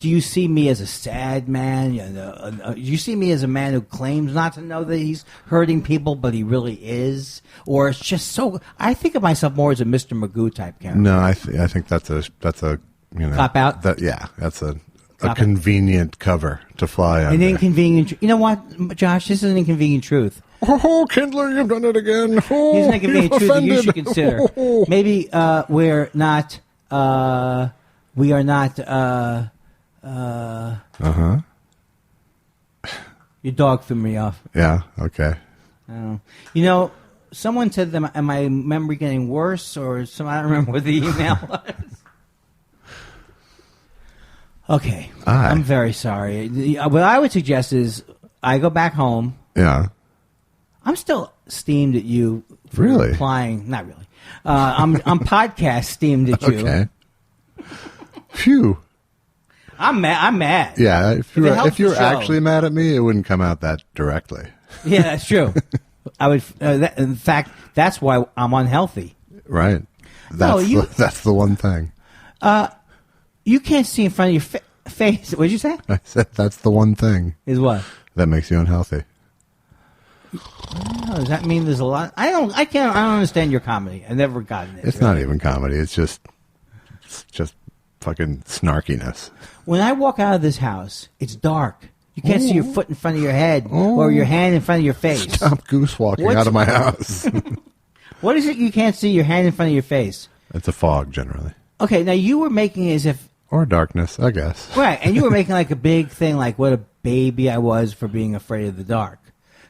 Do you see me as a sad man? Do you see me as a man who claims not to know that he's hurting people, but he really is? Or it's just so... I think of myself more as a Mr. Magoo type character. No, I think that's a cop out? That's a convenient cover to fly on. An inconvenient... You know what, Josh? This is an inconvenient truth. Oh, Kindler, you've done it again. Oh, here's an inconvenient truth that you should consider. Maybe we are not... Your dog threw me off. Yeah, okay. Someone said that am my memory getting worse or I don't remember what the email was. Okay. I'm very sorry. What I would suggest I go back home. Yeah. I'm still steamed at you for really? Replying. Not really. I'm podcast steamed at you. Okay. Phew. I'm mad. Yeah, if you were actually mad at me, it wouldn't come out that directly. Yeah, that's true. I would. In fact, that's why I'm unhealthy. Right. That's the one thing. You can't see in front of your face. What did you say? I said that's the one thing. Is what? That makes you unhealthy. Oh, does that mean there's a lot? I don't understand your comedy. I've never gotten it. It's not even comedy. It's just fucking snarkiness. When I walk out of this house, it's dark. You can't see your foot in front of your head or your hand in front of your face. Stop goose walking out of my house. What is it you can't see your hand in front of your face? It's a fog, generally. Okay, now you were making it as if... Or darkness, I guess. Right, and you were making like a big thing, like what a baby I was for being afraid of the dark.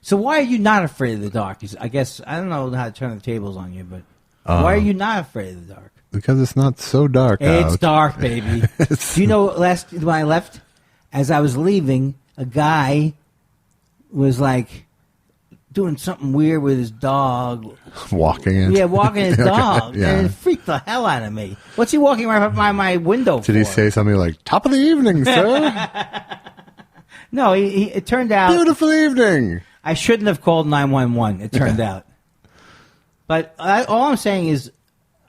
So why are you not afraid of the dark? I guess, I don't know how to turn the tables on you, but why are you not afraid of the dark? Because it's not so dark out. It's dark, baby. Do you know when I left, as I was leaving, a guy was like doing something weird with his dog. Walking it? Yeah, walking his dog. Yeah. And it freaked the hell out of me. What's he walking right up by my window for? Did he say something like, top of the evening, sir? No, it turned out... Beautiful evening. I shouldn't have called 911, it turned out. But all I'm saying is,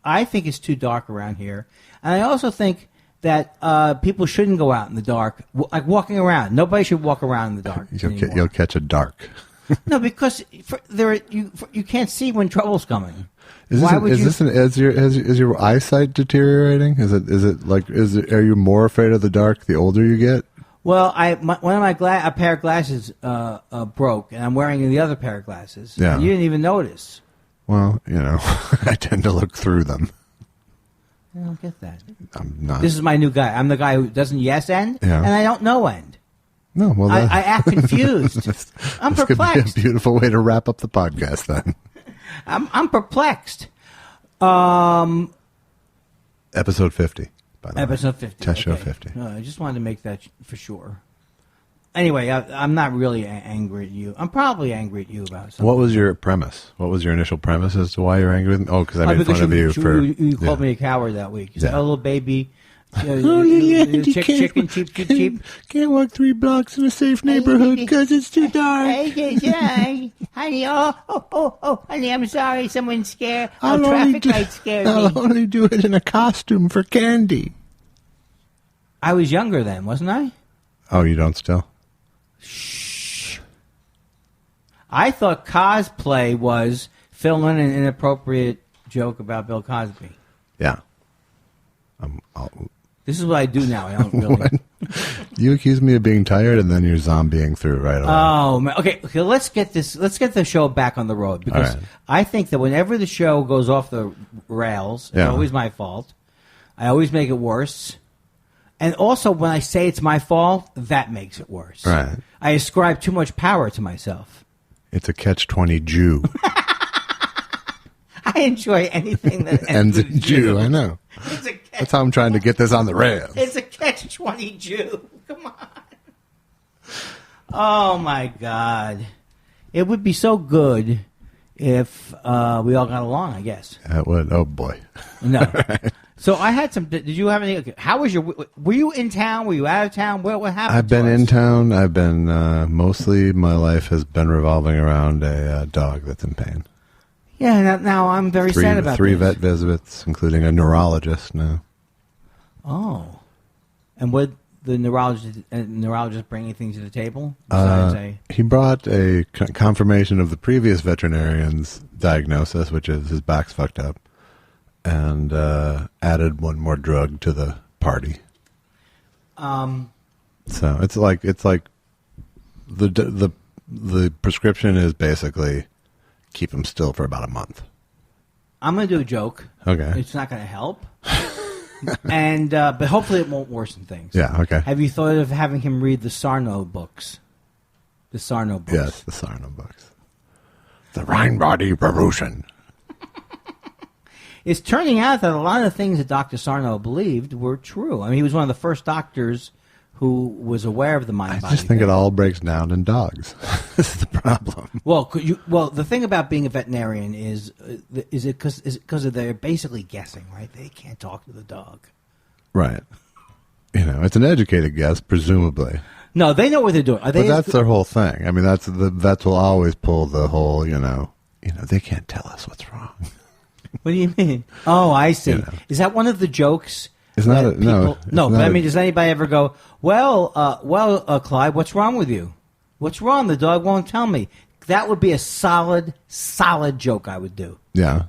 I think it's too dark around here. And I also think that people shouldn't go out in the dark, like walking around. Nobody should walk around in the dark. You'll catch a dark. No, because you can't see when trouble's coming. Is your eyesight deteriorating? Are you more afraid of the dark the older you get? Well, one of a pair of glasses broke, and I'm wearing the other pair of glasses. Yeah. And you didn't even notice. Well, I tend to look through them. I don't get that. I'm not. This is my new guy. I'm the guy who doesn't yes end, yeah. and I don't no end. No, well, I act confused. I'm perplexed. Could be a beautiful way to wrap up the podcast then. I'm perplexed. Episode 50. By the way. Episode 50. Test show 50. No, I just wanted to make that for sure. Anyway, I'm not really angry at you. I'm probably angry at you about something. What was your premise? What was your initial premise as to why you're angry with me? Oh, because I made fun of you for... You called me a coward that week. You said, oh, little baby... chicken, cheap. Can't walk 3 blocks in a safe neighborhood because it's too dark. Honey, honey, I'm sorry. Someone's scared. Traffic light scared me. I'll only do it in a costume for candy. I was younger then, wasn't I? Oh, you don't still? Shh. I thought cosplay was filming an inappropriate joke about Bill Cosby. Yeah. This is what I do now. I don't really. You accuse me of being tired, and then you're zombieing through right away. Oh man! Okay. Let's get the show back on the road because I think that whenever the show goes off the rails, it's always my fault. I always make it worse, and also when I say it's my fault, that makes it worse. Right. I ascribe too much power to myself. It's a catch-20 Jew. I enjoy anything that ends in Jew. I know. That's how I'm trying to get this on the rails. It's a catch-20 Jew. Come on. Oh, my God. It would be so good if we all got along, I guess. It would. Oh, boy. No. Right. So I had some... Did you have any... Okay, how was your... Were you in town? Were you out of town? What happened I've been in town. I've been... mostly my life has been revolving around a dog that's in pain. Yeah, now I'm very sad about 3 this. vet visits, including a neurologist now. Oh. And what the neurologist bring anything to the table? He brought a confirmation of the previous veterinarian's diagnosis, which is his back's fucked up, and added one more drug to the party. So it's like the prescription is basically keep him still for about a month. I'm going to do a joke. Okay. It's not going to help. And but hopefully it won't worsen things. Yeah, okay. Have you thought of having him read the Sarno books? The Sarno books. Yes, the Sarno books. The Rheinbody Revolution. It's turning out that a lot of the things that Dr. Sarno believed were true. I mean, he was one of the first doctors who was aware of the mind-body. I just think it all breaks down in dogs. This is the problem. Well, the thing about being a veterinarian is it because they're basically guessing, right? They can't talk to the dog. Right. It's an educated guess, presumably. No, they know what they're doing. But that's their whole thing. I mean, the vets will always pull the whole, they can't tell us what's wrong. What do you mean? Oh, I see. Is that one of the jokes? It's not no. But I mean, does anybody ever go, well, Clyde, what's wrong with you? What's wrong? The dog won't tell me. That would be a solid joke I would do. Yeah.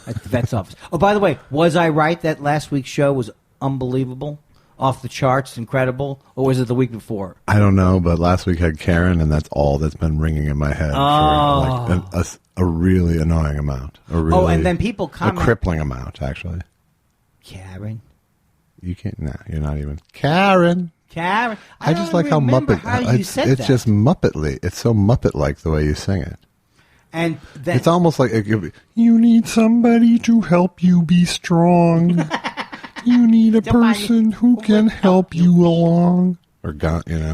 At the vet's office. Oh, by the way, was I right that last week's show was unbelievable? Off the charts, incredible? Or was it the week before? I don't know, but last week had Karen, and that's all that's been ringing in my head for a really annoying amount. And then people comment. A crippling amount, actually. Karen? You can't, no, you're not even. Karen. I just like how Muppet. It's just Muppetly. It's so Muppet-like the way you sing it. And then, it's almost like you need somebody to help you be strong. You need a person who can help you along. Or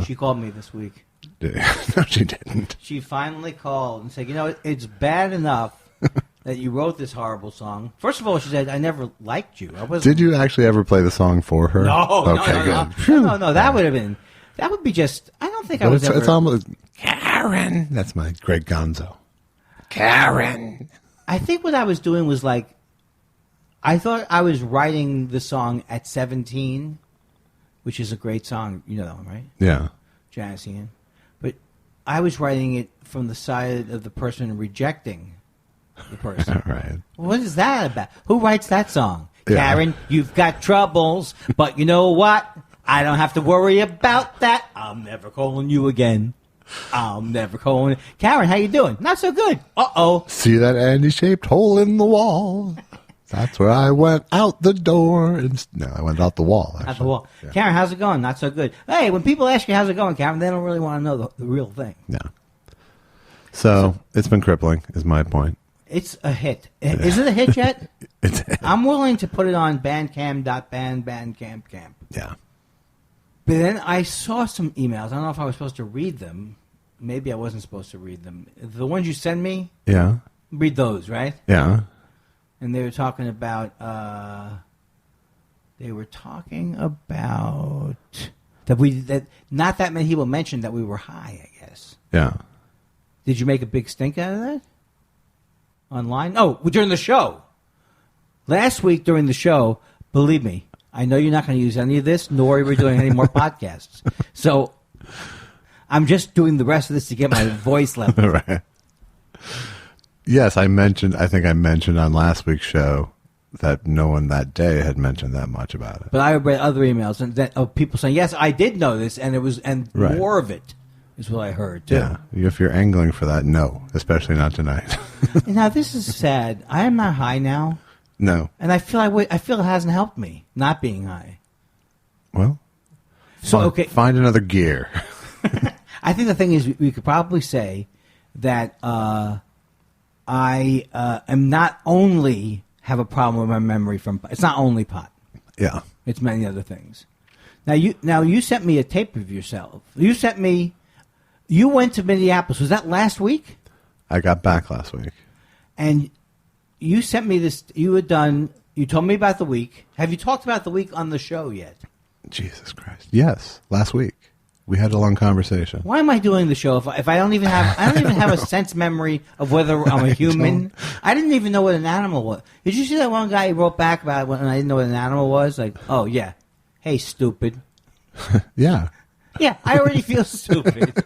She called me this week. No, she didn't. She finally called and said, it's bad enough that you wrote this horrible song. First of all, she said, I never liked you. Did you actually ever play the song for her? No. Okay, good. No, that would be just, I don't think I was ever. It's almost, Karen. That's my Greg Gonzo. Karen. I think what I was doing was I thought I was writing the song at 17, which is a great song. You know that one, right? Yeah. Janice Ian. But I was writing it from the side of the person rejecting the person. Right. What is that about? Who writes that song? Yeah. Karen, you've got troubles, but you know what? I don't have to worry about that. I'm never calling you again. I'm never calling. Karen, how you doing? Not so good. Uh-oh. See that Andy-shaped hole in the wall? That's where I went out the door. No, I went out the wall, actually. Out the wall. Yeah. Karen, how's it going? Not so good. Hey, when people ask you how's it going, Karen, they don't really want to know the real thing. Yeah. So it's been crippling, is my point. It's a hit. Is it a hit yet? It's a hit. I'm willing to put it on Bandcamp. Yeah. But then I saw some emails. I don't know if I was supposed to read them. Maybe I wasn't supposed to read them. The ones you send me? Yeah. Read those, right? Yeah. And they were talking about that not that many people mentioned that we were high, I guess. Yeah. Did you make a big stink out of that? Online? Oh, during the show. Last week during the show, believe me, I know you're not going to use any of this, nor are we doing any more podcasts. So I'm just doing the rest of this to get my voice level. Right. Yes, I think I mentioned on last week's show that no one that day had mentioned that much about it. But I read other emails of people saying, yes, I did know this, and right. More of it is what I heard, too. Yeah, if you're angling for that, no, especially not tonight. Now, this is sad. I am not high now. No. And I feel it hasn't helped me, not being high. Well, find another gear. I think the thing is, we could probably say that I am not only have a problem with my memory from it's not only pot. Yeah. It's many other things. Now you sent me a tape of yourself. You went to Minneapolis. Was that last week? I got back last week. And you sent me this. You told me about the week. Have you talked about the week on the show yet? Jesus Christ. Yes, last week. We had a long conversation. Why am I doing the show if I don't even have a sense memory of whether I'm a human? I didn't even know what an animal was. Did you see that one guy who wrote back about when I didn't know what an animal was? Like, oh yeah, hey stupid. Yeah. Yeah, I already feel stupid.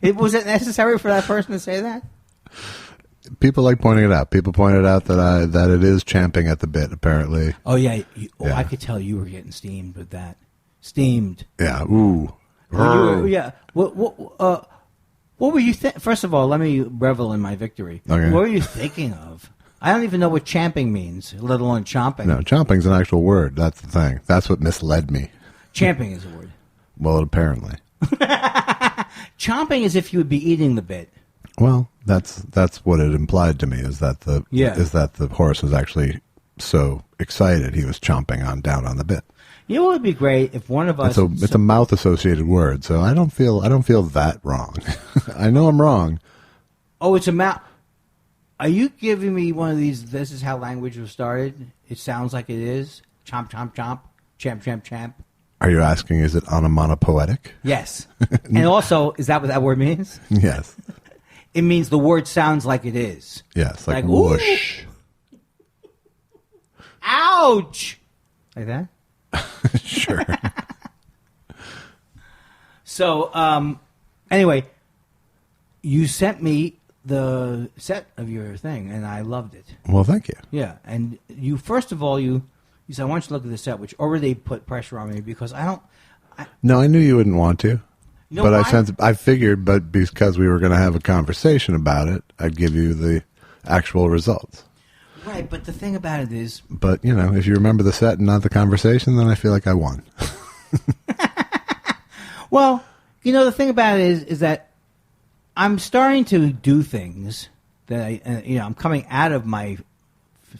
Was it necessary for that person to say that? People like pointing it out. People pointed out that it is champing at the bit, apparently. Oh, yeah. I could tell you were getting steamed with that. Steamed. Yeah. Ooh. Yeah. What were you First of all, let me revel in my victory. Okay. What were you thinking of? I don't even know what champing means, let alone chomping. No, chomping's an actual word. That's the thing. That's what misled me. Champing is a word. Well, apparently. Chomping is if you would be eating the bit. Well, that's what it implied to me, is that the horse was actually so excited he was chomping down on the bit. You know what would be great if one of us... It's a mouth associated word, so I don't feel that wrong. I know I'm wrong. Oh, it's a mouth. Are you giving me one of these? This is how language was started. It sounds like it is. Chomp, chomp, chomp. Champ, champ, champ. Are you asking, is it onomatopoetic? Yes. And also, is that what that word means? Yes. It means the word sounds like it is. Yes, like whoosh. Ooh. Ouch! Like that? Sure. So, anyway, you sent me the set of your thing, and I loved it. Well, thank you. Yeah, and you, first of all, you said, I want you to look at the set, which already put pressure on me because No, I knew you wouldn't want to. You know but why? I figured, but because we were going to have a conversation about it, I'd give you the actual results. Right, but the thing about it is... But, if you remember the set and not the conversation, then I feel like I won. Well, the thing about it is that I'm starting to do things that I'm coming out of my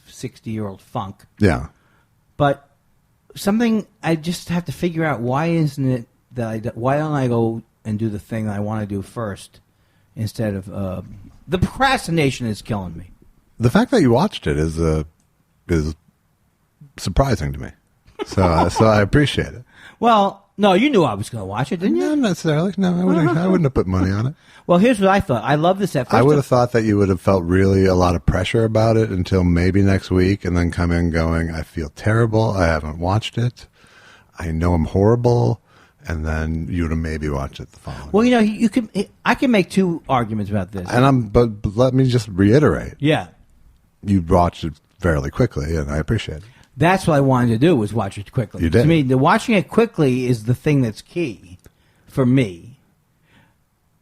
60-year-old funk. Yeah. But something I just have to figure out, why isn't it that why don't I go and do the thing I want to do first instead of the procrastination is killing me. The fact that you watched it is surprising to me. So I appreciate it. Well, no, you knew I was going to watch it, didn't you? Not necessarily. No, I wouldn't have put money on it. Well, here's what I thought. I love this at first. I would have thought that you would have felt really a lot of pressure about it until maybe next week, and then come in going, I feel terrible. I haven't watched it. I know I'm horrible. And then you would have maybe watched it the following. Well, you can. I can make two arguments about this. But let me just reiterate. Yeah. You watched it fairly quickly, and I appreciate it. That's what I wanted to do, was watch it quickly. You did. To me, the watching it quickly is the thing that's key for me.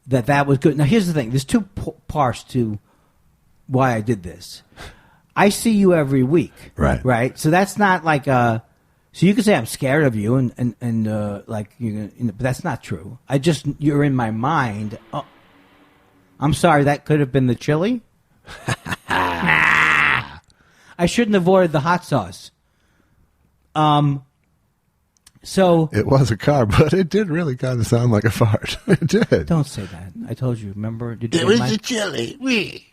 That was good. Now, here's the thing. There's two parts to why I did this. I see you every week. Right. Right? So that's not like so you can say I'm scared of you and like but that's not true. You're in my mind. Oh, I'm sorry, that could have been the chili. I shouldn't have ordered the hot sauce. So it was a car, but it did really kind of sound like a fart. It did. Don't say that. I told you. Remember? Did you it was the chili. Wee.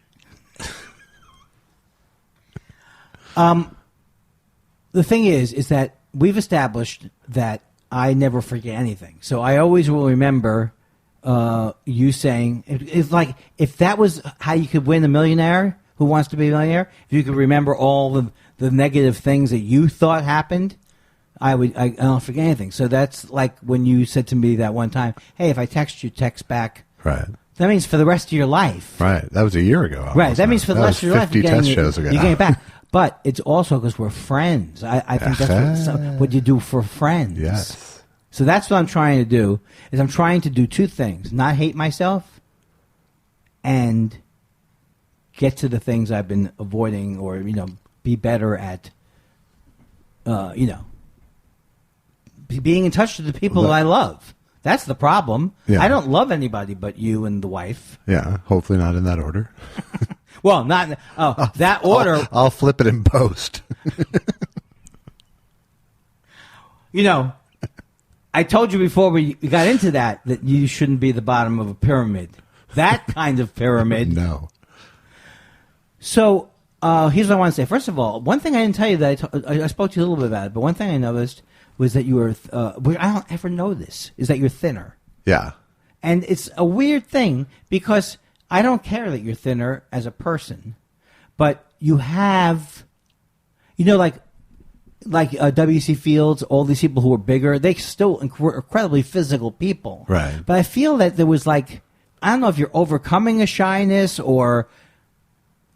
The thing is that we've established that I never forget anything. So I always will remember you saying, it's like, if that was how you could win a millionaire, Who Wants to Be a Millionaire, if you could remember all the negative things that you thought happened, I don't forget anything. So that's like when you said to me that one time, hey, if I text you, text back. Right. That means for the rest of your life. Right. That was a year ago. Almost. Right. That means for the rest of your life. 50 test shows ago. You're getting it back. But it's also because we're friends. I think that's what you do for friends. Yes. So that's what I'm trying to do, is I'm trying to do two things. Not hate myself and get to the things I've been avoiding, or, be better at, being in touch with the people that I love. That's the problem. Yeah. I don't love anybody but you and the wife. Yeah, hopefully not in that order. Well, not that order. I'll flip it in post. I told you before we got into that you shouldn't be the bottom of a pyramid. That kind of pyramid. No. So here's what I want to say. First of all, one thing I didn't tell you that I spoke to you a little bit about it, but one thing I noticed was that you were, I don't ever know this, is that you're thinner. Yeah. And it's a weird thing because I don't care that you're thinner as a person, but you have, like like W.C. Fields, all these people who were bigger, they still were incredibly physical people. Right. But I feel that there was like, I don't know if you're overcoming a shyness or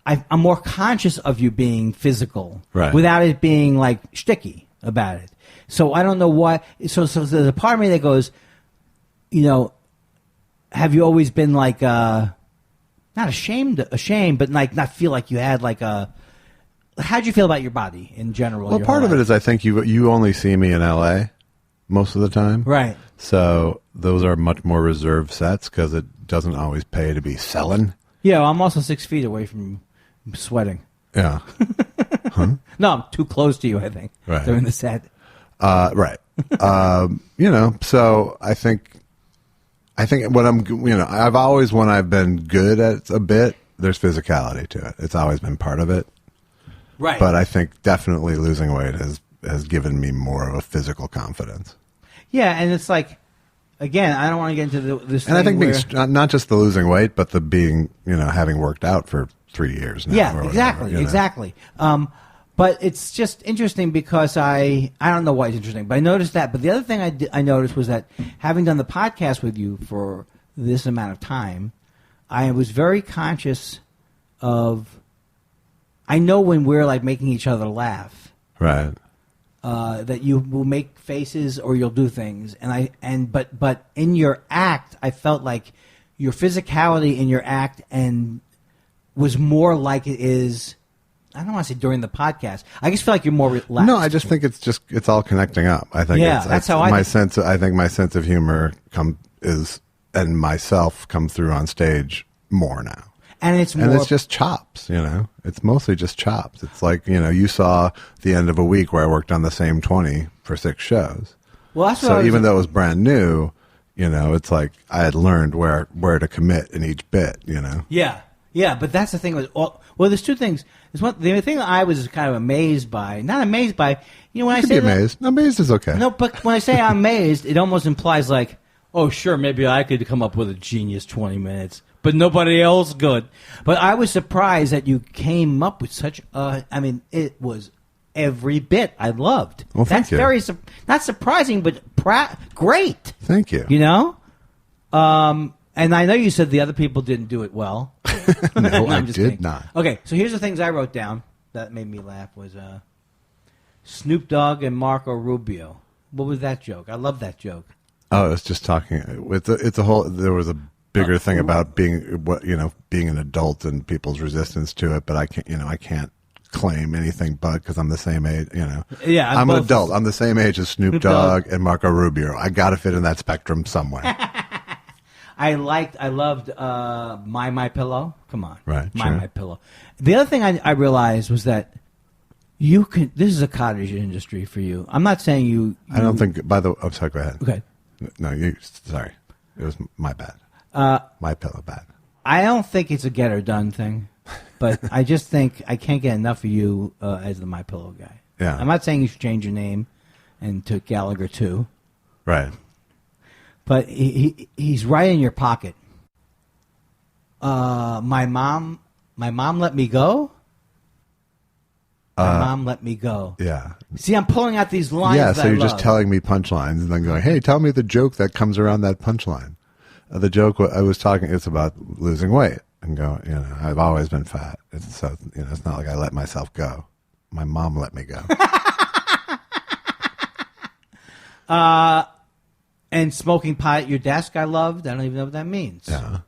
I'm more conscious of you being physical without it being like shticky about it. So I don't know why. So there's a part of me that goes, have you always been like, not ashamed, but like not feel like you had like a, how'd you feel about your body in general? Well, part of it is I think you only see me in L.A. most of the time. Right. So those are much more reserved sets because it doesn't always pay to be selling. Yeah, well, I'm also 6 feet away from sweating. Yeah. Huh? No, I'm too close to you, I think, during the set. Right. So I think when I've always, when I've been good at a bit, there's physicality to it. It's always been part of it. Right. But I think definitely losing weight has given me more of a physical confidence. Yeah, and it's like, again, I don't want to get into this and thing. And I think not just the losing weight, but the being, having worked out for 3 years now. Yeah, exactly. But it's just interesting because I don't know why it's interesting, but I noticed that. But the other thing I noticed was that having done the podcast with you for this amount of time, I was very conscious of, I know when we're like making each other laugh. Right. That you will make faces or you'll do things, but in your act, I felt like your physicality in your act and was more like it is. I don't want to say during the podcast. I just feel like you're more relaxed. No, I just think it's all connecting up. I think that's how I think my sense of humor and myself come through on stage more now. And it's just chops, It's mostly just chops. It's like, you saw the end of a week where I worked on the same 20 for 6 shows. Well, that's so even though it was brand new, it's like I had learned where to commit in each bit, Yeah, but that's the thing. There's two things. The thing that I was kind of amazed by, not amazed by, when I say amazed. Amazed is okay. No, but when I say I'm amazed, it almost implies like, oh, sure, maybe I could come up with a genius 20 minutes. But nobody else could. But I was surprised that you came up with such it was every bit I loved. Well, thank you. That's very, not surprising, but great. Thank you. And I know you said the other people didn't do it well. No, I did not. Okay, so here's the things I wrote down that made me laugh was Snoop Dogg and Marco Rubio. What was that joke? I love that joke. Oh, it's just talking. It's a whole. There was a bigger thing about being an adult and people's resistance to it, but I can't claim anything but because I'm the same age, Yeah, I'm an adult. I'm the same age as Snoop Dogg and Marco Rubio. I got to fit in that spectrum somewhere. I loved My Pillow. Come on, right? My Pillow. The other thing I realized was that you can. This is a cottage industry for you. I'm not saying you. I don't think. I'm sorry. Go ahead. Okay. No, sorry. It was my bad. My Pillow bad. I don't think it's a get or done thing, but I just think I can't get enough of you as the My Pillow guy. Yeah. I'm not saying you should change your name and to Gallagher too. Right. But he's right in your pocket. My mom let me go. My mom let me go. Yeah. See, I'm pulling out these lines. Yeah, so you're just telling me punchlines and then going, hey, tell me the joke that comes around that punchline. The joke I was talking, it's about losing weight and going, I've always been fat. It's not like I let myself go. My mom let me go. And smoking pot at your desk, I loved. I don't even know what that means. Yeah.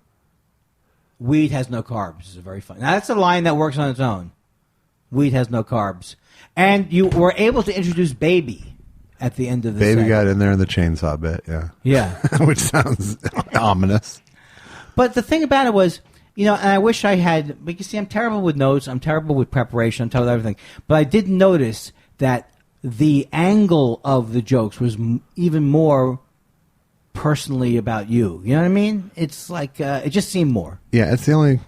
Weed has no carbs. This is very funny. Now, that's a line that works on its own. Weed has no carbs. And you were able to introduce Baby at the end of the Baby segment. got in there in the chainsaw bit, yeah. Yeah. Which sounds ominous. But the thing about it was, and I wish I had, but you see, I'm terrible with notes. I'm terrible with preparation. I'm terrible with everything. But I did notice that the angle of the jokes was even more personally about you. You know what I mean? It's like, it just seemed more. Yeah, it's the only,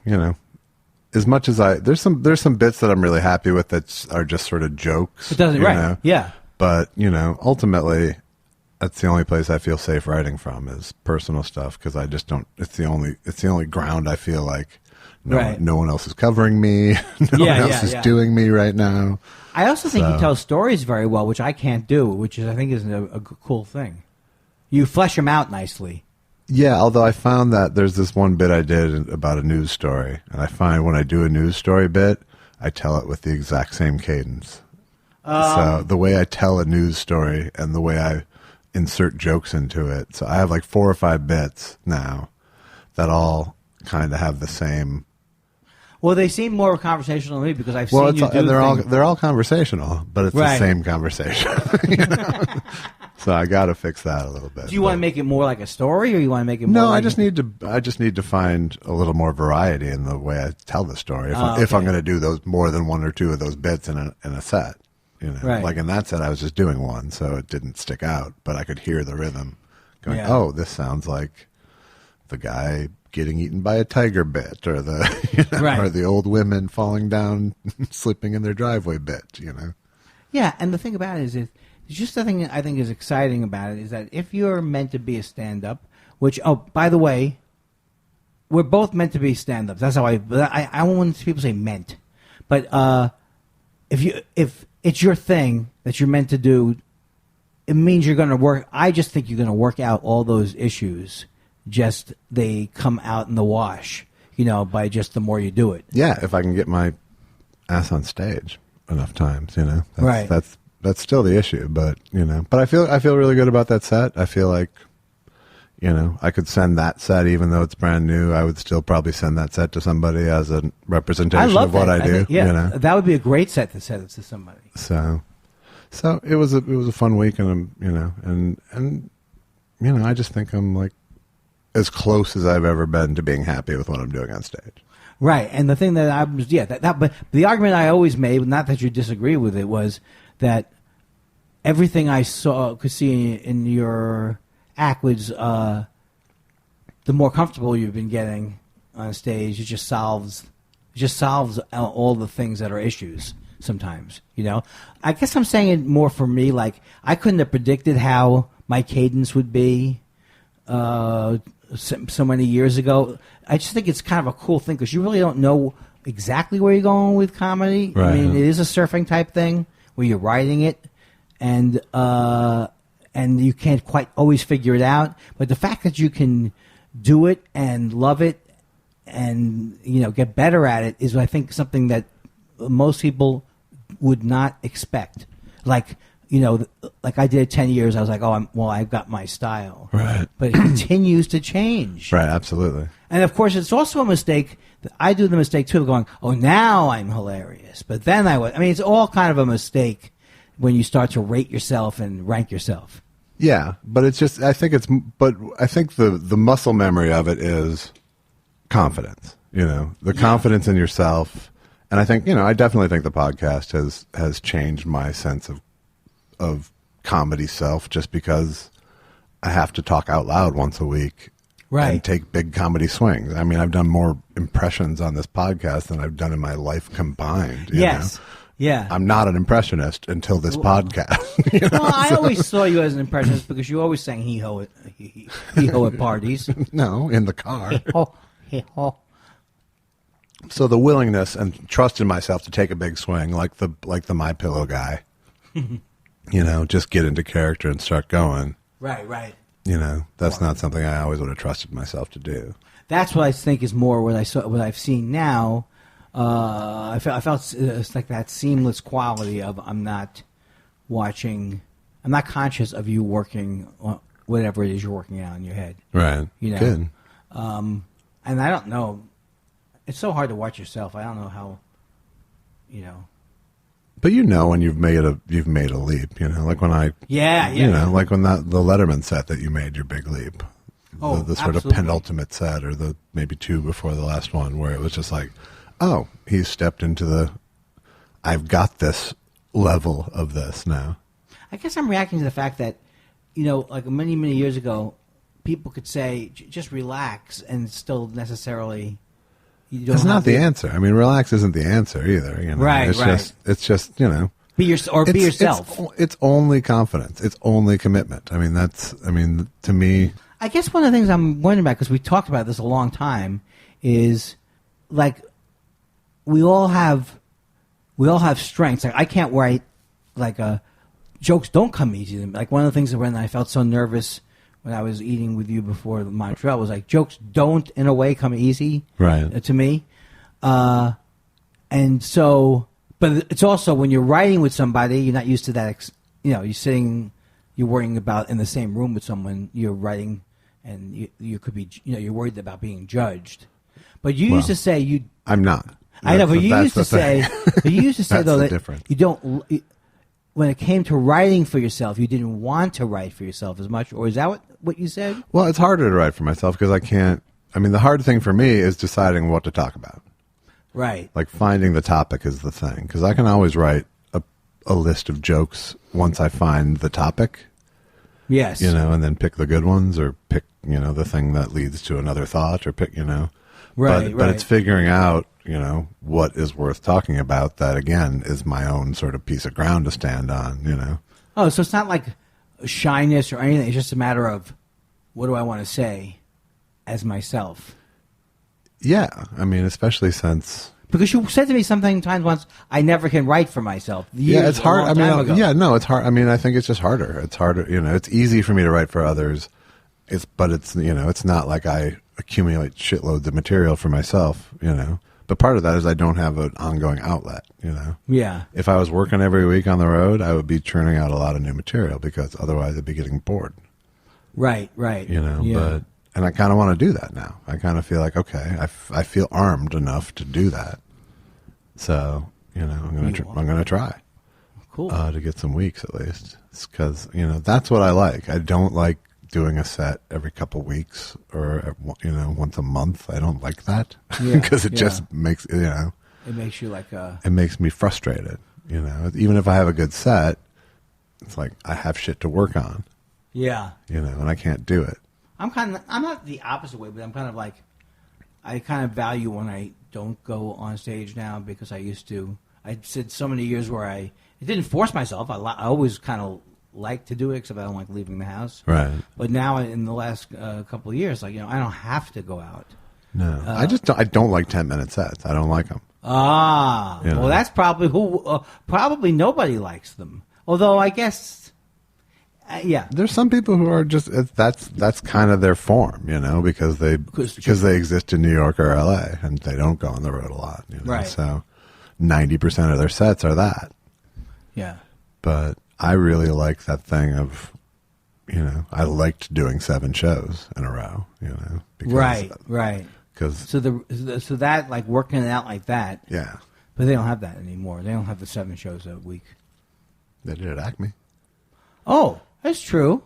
as much as there's some bits that I'm really happy with that are just sort of jokes. It doesn't, right? Yeah. But ultimately, that's the only place I feel safe writing from is personal stuff because I just don't. It's the only ground I feel like No one else is covering me. No one else is doing me right now. I also think you tell stories very well, which I can't do, which I think is a cool thing. You flesh them out nicely. Yeah, although I found that there's this one bit I did about a news story, and I find when I do a news story bit, I tell it with the exact same cadence. So the way I tell a news story and the way I insert jokes into it. So I have like 4 or 5 bits now that all kind of have the same. Well, they seem more conversational to me because I've seen you do they're all conversational, but it's the same conversation. You know? So I got to fix that a little bit. Do you want to make it more like a story, or you want to make it more? No, like I just need to find a little more variety in the way I tell the story. If I'm going to do those more than 1 or 2 of those bits in a set, you know, like in that set, I was just doing one, so it didn't stick out, but I could hear the rhythm going. Oh, this sounds like the guy getting eaten by a tiger bit, or or the old women falling down, slipping in their driveway bit. You know. Yeah, and the thing about it is just the thing I think is exciting about it is that if you're meant to be a stand-up, which, by the way, we're both meant to be stand-ups. That's how I don't want people to say meant. But if it's your thing that you're meant to do, it means you're going to work. I just think you're going to work out all those issues. Just they come out in the wash, you know, by just the more you do it. Yeah, if I can get my ass on stage enough times, you know. That's still the issue, but you know. But I feel really good about that set. I feel like, you know, I could send that set even though it's brand new. I would still probably send that set to somebody as a representation of what I do. You know? That would be a great set to send it to somebody. So it was a fun week, and you know, and you know, I just think I'm like as close as I've ever been to being happy with what I'm doing on stage. Right, and the thing that I was, but the argument I always made, not that you disagree with it, was that everything I could see in your act was the more comfortable you've been getting on stage, it just solves all the things that are issues sometimes, you know. I guess I'm saying it more for me, like I couldn't have predicted how my cadence would be so many years ago. I just think it's kind of a cool thing because you really don't know exactly where you're going with comedy. Right. I mean, it is a surfing type thing where you're writing it, and you can't quite always figure it out. But the fact that you can do it and love it and, you know, get better at it is, I think, something that most people would not expect. Like, you know, like I did 10 years, I was like, I've got my style. Right. But it continues to change. Right, absolutely. And, of course, it's also a mistake. I do the mistake, too, of going, now I'm hilarious. But then it's all kind of a mistake when you start to rate yourself and rank yourself. Yeah, but it's just, I think the muscle memory of it is confidence, you know, the confidence in yourself. And I think, you know, I definitely think the podcast has changed my sense of comedy self, just because I have to talk out loud once a week. Right. And take big comedy swings. I mean, I've done more impressions on this podcast than I've done in my life combined. Yes. You know? Yeah. I'm not an impressionist until this podcast. You know? Well, I always saw you as an impressionist because you always sang hee-ho at parties. No, in the car. Hee-ho. So the willingness and trust in myself to take a big swing, like the My Pillow guy, you know, just get into character and start going. Right. You know, that's not something I always would have trusted myself to do. That's what I think is more what I've seen now. I felt it's like that seamless quality of I'm not conscious of you working on whatever it is you're working out in your head. Right. You know? Good. And I don't know. It's so hard to watch yourself. I don't know how, you know. But you know when you've made a leap, you know, like when you know, like when the Letterman set that you made your big leap, the sort of penultimate set, or the maybe 2 before the last one, where it was just like, oh, he's stepped into I've got this level of this now. I guess I'm reacting to the fact that, you know, like many, many years ago, people could say, just relax, and still necessarally... That's not the answer. I mean, relax isn't the answer either. You know? Right, It's just, you know... Be yourself. It's only confidence. It's only commitment. I mean, to me... I guess one of the things I'm wondering about, because we talked about this a long time, is like we all have strengths. Like I can't write jokes don't come easy. Like one of the things that when I felt so nervous when I was eating with you before Montreal was like jokes don't in a way come easy to me. And so, but it's also when you're writing with somebody, you're not used to that. You're worrying about in the same room with someone you're writing, and you could be, you're worried about being judged. But you used to say I'm not. I know, but you used to say, though that you don't. When it came to writing for yourself, you didn't want to write for yourself as much, or is that what you said? Well, it's harder to write for myself because I can't. I mean, the hard thing for me is deciding what to talk about. Right. Like finding the topic is the thing because I can always write a list of jokes once I find the topic. Yes. And then pick the good ones or pick, the thing that leads to another thought or pick, Right, But it's figuring out, what is worth talking about that, again, is my own sort of piece of ground to stand on, Oh, so it's not like shyness or anything. It's just a matter of what do I want to say as myself? Yeah. I mean, especially since... Because you said to me sometimes once, I never can write for myself. It's hard. It's hard. I mean, I think it's just harder. It's harder. It's easy for me to write for others. But it's not like I accumulate shitloads of material for myself, But part of that is I don't have an ongoing outlet, Yeah. If I was working every week on the road, I would be churning out a lot of new material because otherwise I'd be getting bored. Right. Yeah. And I kind of want to do that now. I kind of feel like, okay, I feel armed enough to do that. So, I'm going to try. Cool. To get some weeks at least. It's because, that's what I like. I don't like doing a set every couple weeks or, once a month. I don't like that because it just makes, It makes you like It makes me frustrated, Even if I have a good set, it's like I have shit to work on. Yeah. And I can't do it. I'm not the opposite way, but I'm kind of like, I kind of value when I don't go on stage now because I used to. I said so many years where I didn't force myself. I always kind of like to do it except I don't like leaving the house. Right. But now in the last couple of years, like, I don't have to go out. No. I don't like 10-minute sets. I don't like them. Well, that's probably probably nobody likes them. Although I guess... yeah, there's some people who are just that's kind of their form, because they exist in New York or LA and they don't go on the road a lot, Right. So 90% of their sets are that. Yeah, but I really like that thing of, I liked doing 7 shows in a row, because, right. Because so that like working it out like that, yeah, but they don't have that anymore. They don't have the 7 shows a week. They did at Acme. Oh. That's true.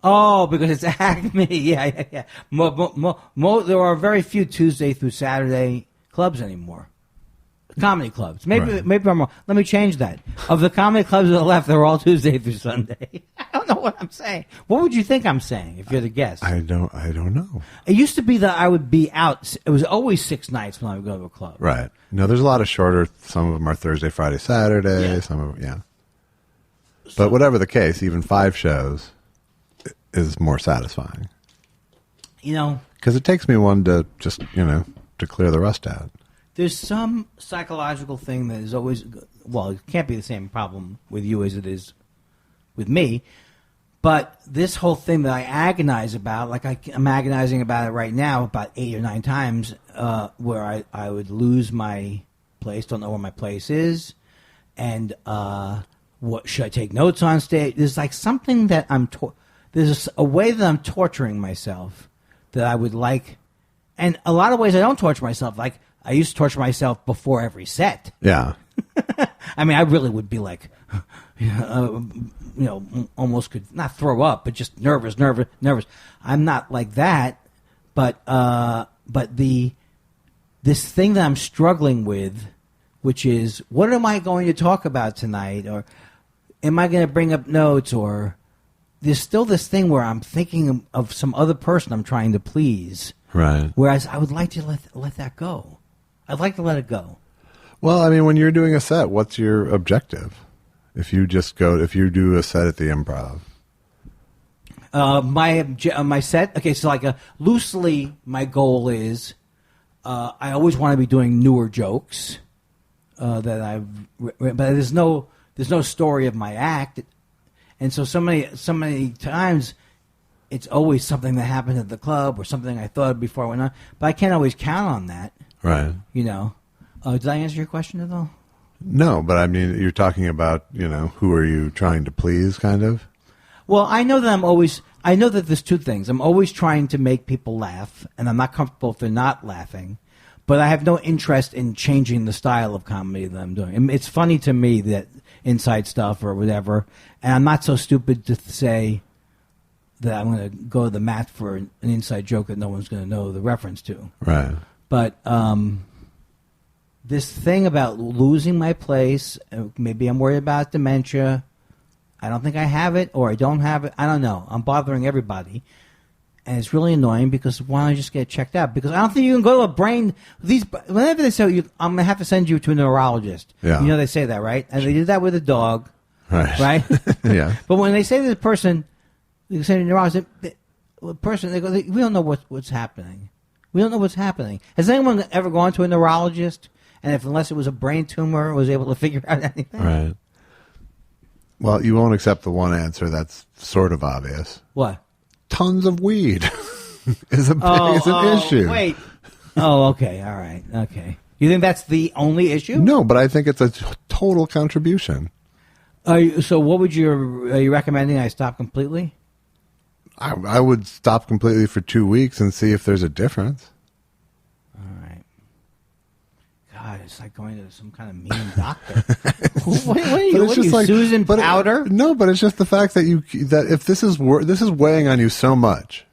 Oh, because it's Acme. Yeah. There are very few Tuesday through Saturday clubs anymore. Comedy clubs. Maybe I'm wrong. Let me change that. Of the comedy clubs that are left, they're all Tuesday through Sunday. I don't know what I'm saying. What would you think I'm saying if you're the guest? I don't know. It used to be that I would be out. It was always 6 nights when I would go to a club. Right. No, there's a lot of shorter. Some of them are Thursday, Friday, Saturday. Yeah. Some of them, yeah. But whatever the case, even 5 shows is more satisfying. Because it takes me one to just, to clear the rust out. There's some psychological thing that is always, well, it can't be the same problem with you as it is with me, but this whole thing that I agonize about, like I'm agonizing about it right now about 8 or 9 times, where I would lose my place, don't know where my place is, and... what should I take notes on stage? There's like something that there's a way that I'm torturing myself that I would like, and a lot of ways I don't torture myself. Like I used to torture myself before every set. Yeah. I mean, I really would be like, almost could not throw up, but just nervous. I'm not like that, but this thing that I'm struggling with, which is what am I going to talk about tonight, or am I going to bring up notes, or there's still this thing where I'm thinking of some other person I'm trying to please. Right. Whereas I would like to let that go. I'd like to let it go. Well, I mean, when you're doing a set, what's your objective? If you do a set at the Improv. My set, okay, so like loosely, my goal is I always want to be doing newer jokes that I've written, but there's no story of my act, and so many times it's always something that happened at the club or something I thought of before I went on. But I can't always count on that, right? You know, did I answer your question at all? No, but I mean, you're talking about who are you trying to please, kind of. Well, I know that there's two things. I'm always trying to make people laugh, and I'm not comfortable if they're not laughing. But I have no interest in changing the style of comedy that I'm doing. It's funny to me that inside stuff or whatever, and I'm not so stupid to say that I'm going to go to the mat for an inside joke that no one's going to know the reference to. Right. But this thing about losing my place, maybe I'm worried about dementia. I don't think I have it, or I don't have it. I don't know. I'm bothering everybody. And it's really annoying because why don't I just get checked out? Because I don't think you can go to a brain. Whenever they say, I'm going to have to send you to a neurologist. Yeah. They say that, right? And they did that with a dog. Right? Yeah. But when they say to the person, they say to the neurologist, they go, we don't know what's happening. We don't know what's happening. Has anyone ever gone to a neurologist and unless it was a brain tumor, was able to figure out anything? Right. Well, you won't accept the one answer that's sort of obvious. What? Tons of weed is an issue. Wait. Oh, okay. All right. Okay. You think that's the only issue? No, but I think it's a total contribution. So what are you recommending I stop completely? I would stop completely for 2 weeks and see if there's a difference. All right. God, it's like going to some kind of mean doctor. What are you, like, Susan Powder? No, but it's just the fact that if this is weighing on you so much,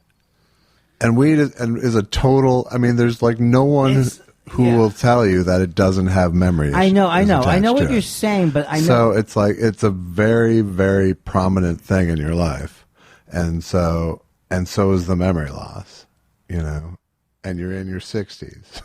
and weed is a total. I mean, there's like no one who will tell you that it doesn't have memory. I know what you're saying, but I know. So it's like it's a very, very prominent thing in your life, and so is the memory loss, and you're in your 60s,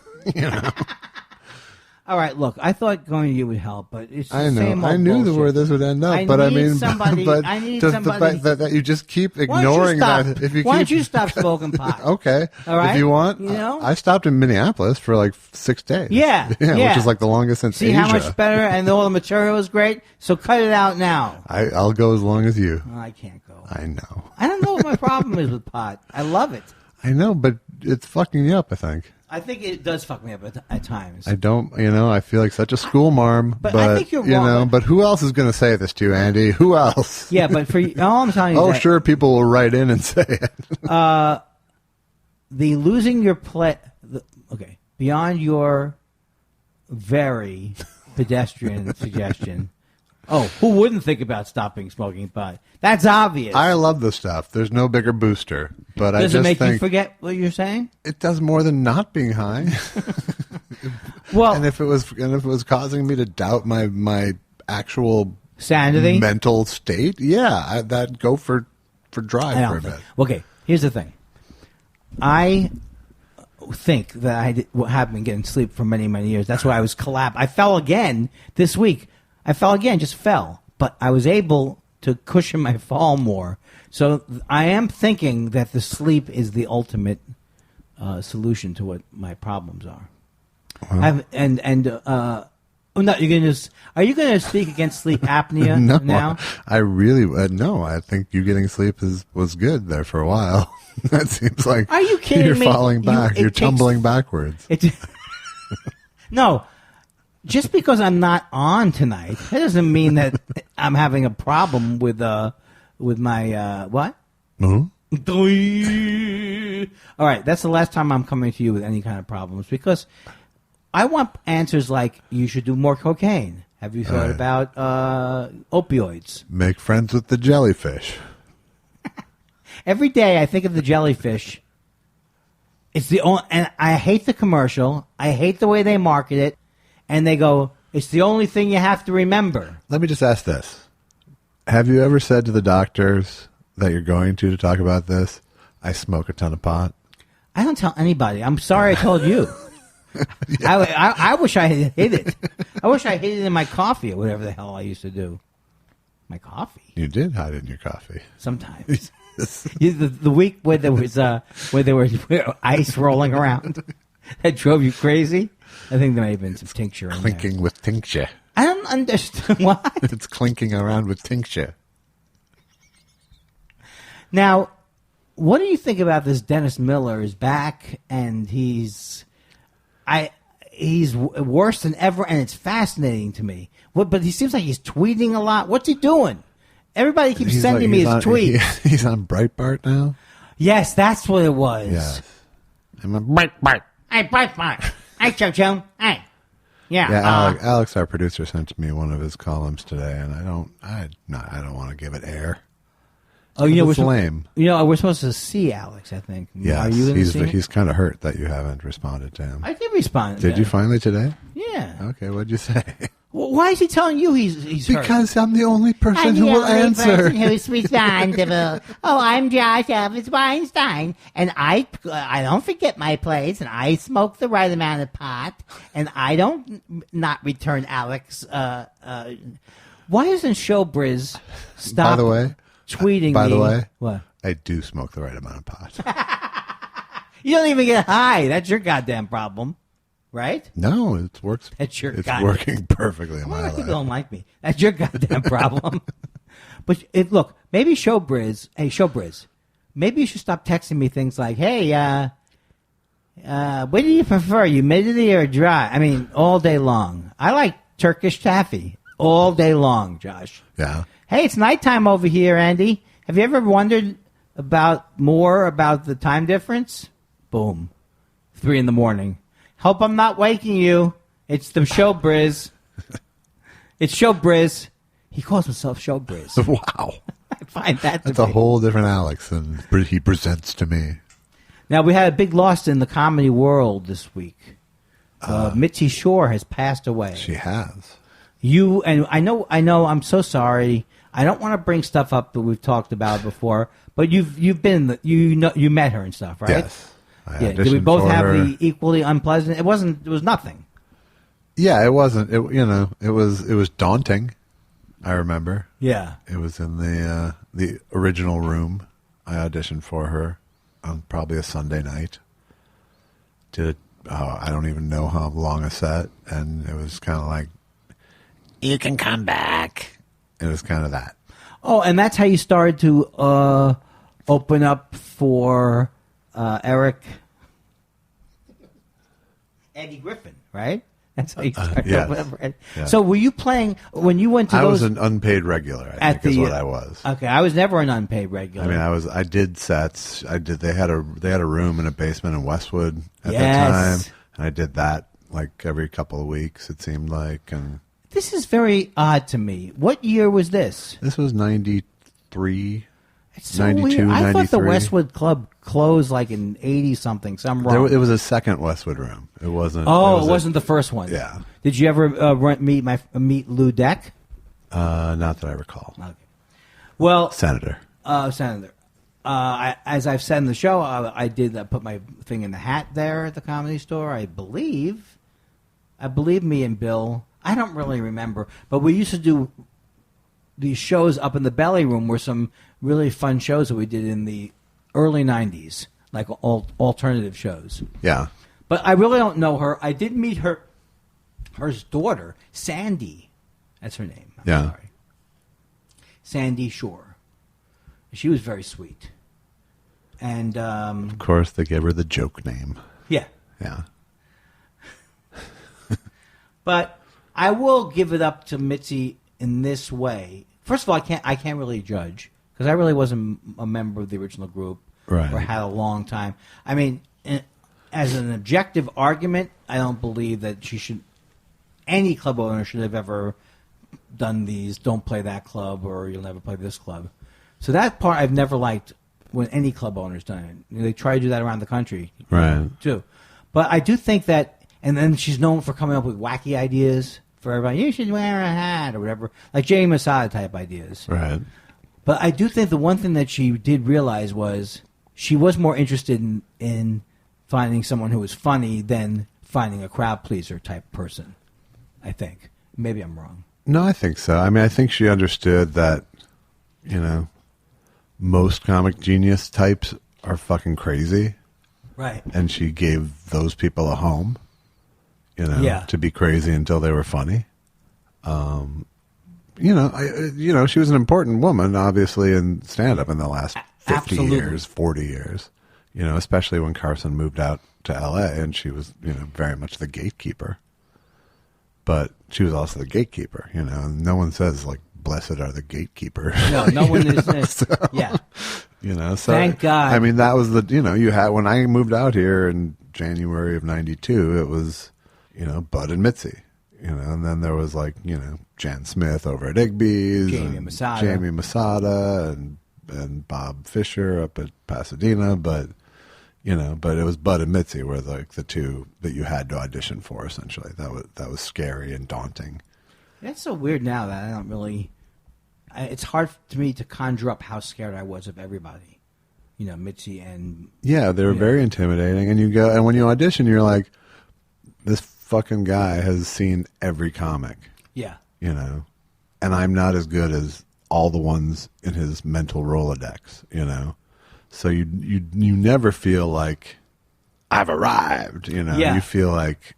All right, look, I thought going to you would help, but it's the I know. same old I knew bullshit. where this would end up, I need somebody. The fact that you just keep ignoring that. Why don't you stop smoking pot? Okay. All right. If you want, I stopped in Minneapolis for like 6 days. Yeah, which is like the longest since See Asia. how much better, and all the material is great. So cut it out now. I'll go as long as you. I can't go. I know. I don't know what my problem is with pot. I love it. I know, but it's fucking you up, I think. I think it does fuck me up at times. I don't, I feel like such a school marm. But I think you're wrong. But who else is going to say this to you, Andy? Who else? Yeah, but all I'm telling you is sure, people will write in and say it. The losing your okay, beyond your very pedestrian suggestion. Oh, who wouldn't think about stopping smoking pot? That's obvious. I love the stuff. There's no bigger booster. But does it make you forget what you're saying? It does more than not being high. Well, and if it was causing me to doubt my actual sanity, mental state, that'd go for drive for a bit. Okay, here's the thing. I think that I have been getting sleep for many, many years. That's why I was collapsed. I fell again this week. Just fell. But I was able to cushion my fall more. So I am thinking that the sleep is the ultimate solution to what my problems are. Wow. Are you going to speak against sleep apnea now? I really no. I think you getting sleep was good there for a while. That seems like are you kidding you're me? falling back. You're tumbling backwards. No. Just because I'm not on tonight, that doesn't mean that I'm having a problem with my what? Mm-hmm. All right, that's the last time I'm coming to you with any kind of problems because I want answers like you should do more cocaine. Have you thought about opioids? Make friends with the jellyfish. Every day I think of the jellyfish. It's the only, and I hate the commercial. I hate the way they market it. And they go, it's the only thing you have to remember. Let me just ask this. Have you ever said to the doctors that you're going to talk about this, I smoke a ton of pot? I don't tell anybody. I'm sorry I told you. I wish I had hid it. I wish I hid it in my coffee or whatever the hell I used to do. My coffee? You did hide it in your coffee. Sometimes. The week where there was ice rolling around. that drove you crazy? I think there may have been some tincture in there. Clinking with tincture. I don't understand why. It's clinking around with tincture. Now, what do you think about this? Dennis Miller is back, and he's worse than ever, and it's fascinating to me. But he seems like he's tweeting a lot. What's he doing? Everybody keeps sending me his tweets. He's on Breitbart now? Yes, that's what it was. Yes. I'm on Breitbart. Hey, Breitbart. Hey, Cho-Cho. Hey. Yeah, Alex, our producer, sent me one of his columns today, and I don't want to give it air. Oh, it's lame. We're supposed to see Alex, I think. Yeah, he's kind of hurt that you haven't responded to him. I did respond. Did you finally today? Yeah. Okay, what'd you say? Well, why is he telling you he's hurt? Because I'm the only person who will answer. Who's responsible. Oh, I'm Josh Elvis Weinstein, and I don't forget my place, and I smoke the right amount of pot, and I don't not return Alex. Why isn't Showbiz stop? By the way, tweeting. By the way, what? I do smoke the right amount of pot. You don't even get high. That's your goddamn problem. Right? No, it works. It's working perfectly in my life. People don't like me. That's your goddamn problem. But look, maybe Showbiz. Hey, Showbiz. Maybe you should stop texting me things like, "Hey, what do you prefer, humidity or dry?" I mean, all day long. I like Turkish taffy all day long, Josh. Yeah. Hey, it's nighttime over here, Andy. Have you ever wondered more about the time difference? Boom. 3 a.m. Hope I'm not waking you. It's the Showbiz. It's Showbiz. He calls himself Showbiz. Wow. I find that's a whole different Alex than he presents to me. Now, we had a big loss in the comedy world this week. Mitzi Shore has passed away. She has. And I know, I'm so sorry. I don't want to bring stuff up that we've talked about before, but you've been, you met her and stuff, right? Yes. Yeah. Did we both have the equally unpleasant? It was nothing. Yeah, it wasn't. It was daunting. I remember. Yeah. It was in the original room. I auditioned for her on probably a Sunday night. I don't even know how long a set, and it was kind of like, you can come back. It was kind of that. Oh, and that's how you started to open up for Eddie Griffin, right? That's how you started. Yes. Yeah. So were you playing when you went to I those? was an unpaid regular. I think is what I was. Okay, I was never an unpaid regular. I mean, I did sets. They had a room in a basement in Westwood at that time, and I did that like every couple of weeks. It seemed like, and this is very odd to me. What year was this? This was 93. It's so 92, weird. I 93. thought the Westwood Club closed like in 80-something. So I'm wrong. It was a second Westwood room. It wasn't. Oh, it wasn't the first one. Yeah. Did you ever meet Lou Deck? Not that I recall. Okay. Well, Senator. Senator. As I've said in the show, I did put my thing in the hat there at the Comedy Store. I believe me and Bill. I don't really remember, but we used to do these shows up in the belly room. Were some really fun shows that we did in the early 90s, like alternative shows. Yeah. But I really don't know her. I did meet her daughter, Sandy. That's her name. I'm sorry. Sandy Shore. She was very sweet. And of course, they gave her the joke name. Yeah. Yeah. But I will give it up to Mitzi in this way. First of all, I can't really judge because I really wasn't a member of the original group or had a long time. I mean, as an objective argument, I don't believe that any club owner should have ever done these. Don't play that club, or you'll never play this club. So that part I've never liked when any club owner's done it. They try to do that around the country, right? Too. But I do think that. And then she's known for coming up with wacky ideas for everybody. You should wear a hat or whatever. Like Jamie Masada type ideas. Right. But I do think the one thing that she did realize was she was more interested in finding someone who was funny than finding a crowd pleaser type person, I think. Maybe I'm wrong. No, I think so. I mean, I think she understood that, most comic genius types are fucking crazy. Right. And she gave those people a home, to be crazy until they were funny. She was an important woman, obviously, in stand-up in the last 50 years, 40 years, especially when Carson moved out to L.A. and she was, very much the gatekeeper. But she was also the gatekeeper, and no one says, like, blessed are the gatekeepers. No one is. So, yeah. So thank God. I mean, that was you had, when I moved out here in January of 92, it was, Bud and Mitzi, and then there was like, Jan Smith over at Igby's, Jamie Masada and Bob Fisher up at Pasadena, but it was Bud and Mitzi were like the two that you had to audition for, essentially. That was scary and daunting. It's so weird now that I don't really. It's hard to me to conjure up how scared I was of everybody. Mitzi and... Yeah, they were very intimidating. And you go, and when you audition, you're like, this fucking guy has seen every comic. Yeah. And I'm not as good as all the ones in his mental Rolodex, So you never feel like, I've arrived, Yeah. You feel like,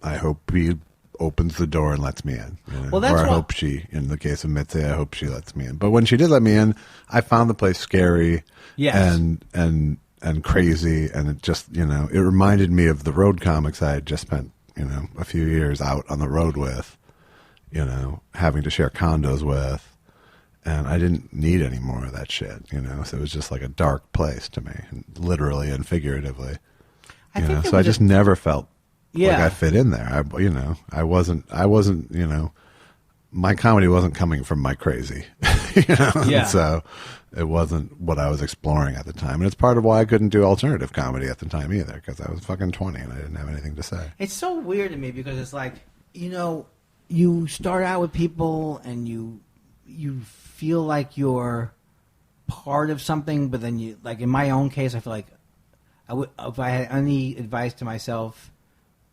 I hope he opens the door and lets me in. Well, that's or I hope she, in the case of Mitzi, I hope she lets me in. But when she did let me in, I found the place scary and crazy, and it just, it reminded me of the road comics I had just spent, a few years out on the road with, having to share condos with, and I didn't need any more of that shit, so it was just like a dark place to me, literally and figuratively. So I just never felt like I fit in there. I wasn't, my comedy wasn't coming from my crazy, Yeah. So it wasn't what I was exploring at the time. And it's part of why I couldn't do alternative comedy at the time either, because I was fucking 20 and I didn't have anything to say. It's so weird to me because it's like, you start out with people and you feel like you're part of something, but then you, like in my own case, I feel like if I had any advice to myself,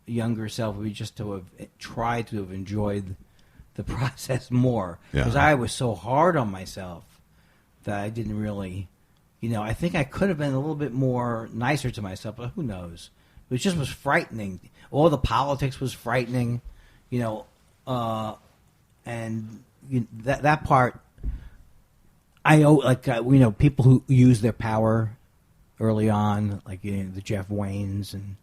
younger self, would be just to have tried to have enjoyed the process more, because I was so hard on myself that I didn't really, I think I could have been a little bit more nicer to myself, but who knows? It just was frightening. All the politics was frightening, and that part. I know, like people who use their power early on, like the Jeff Waynes and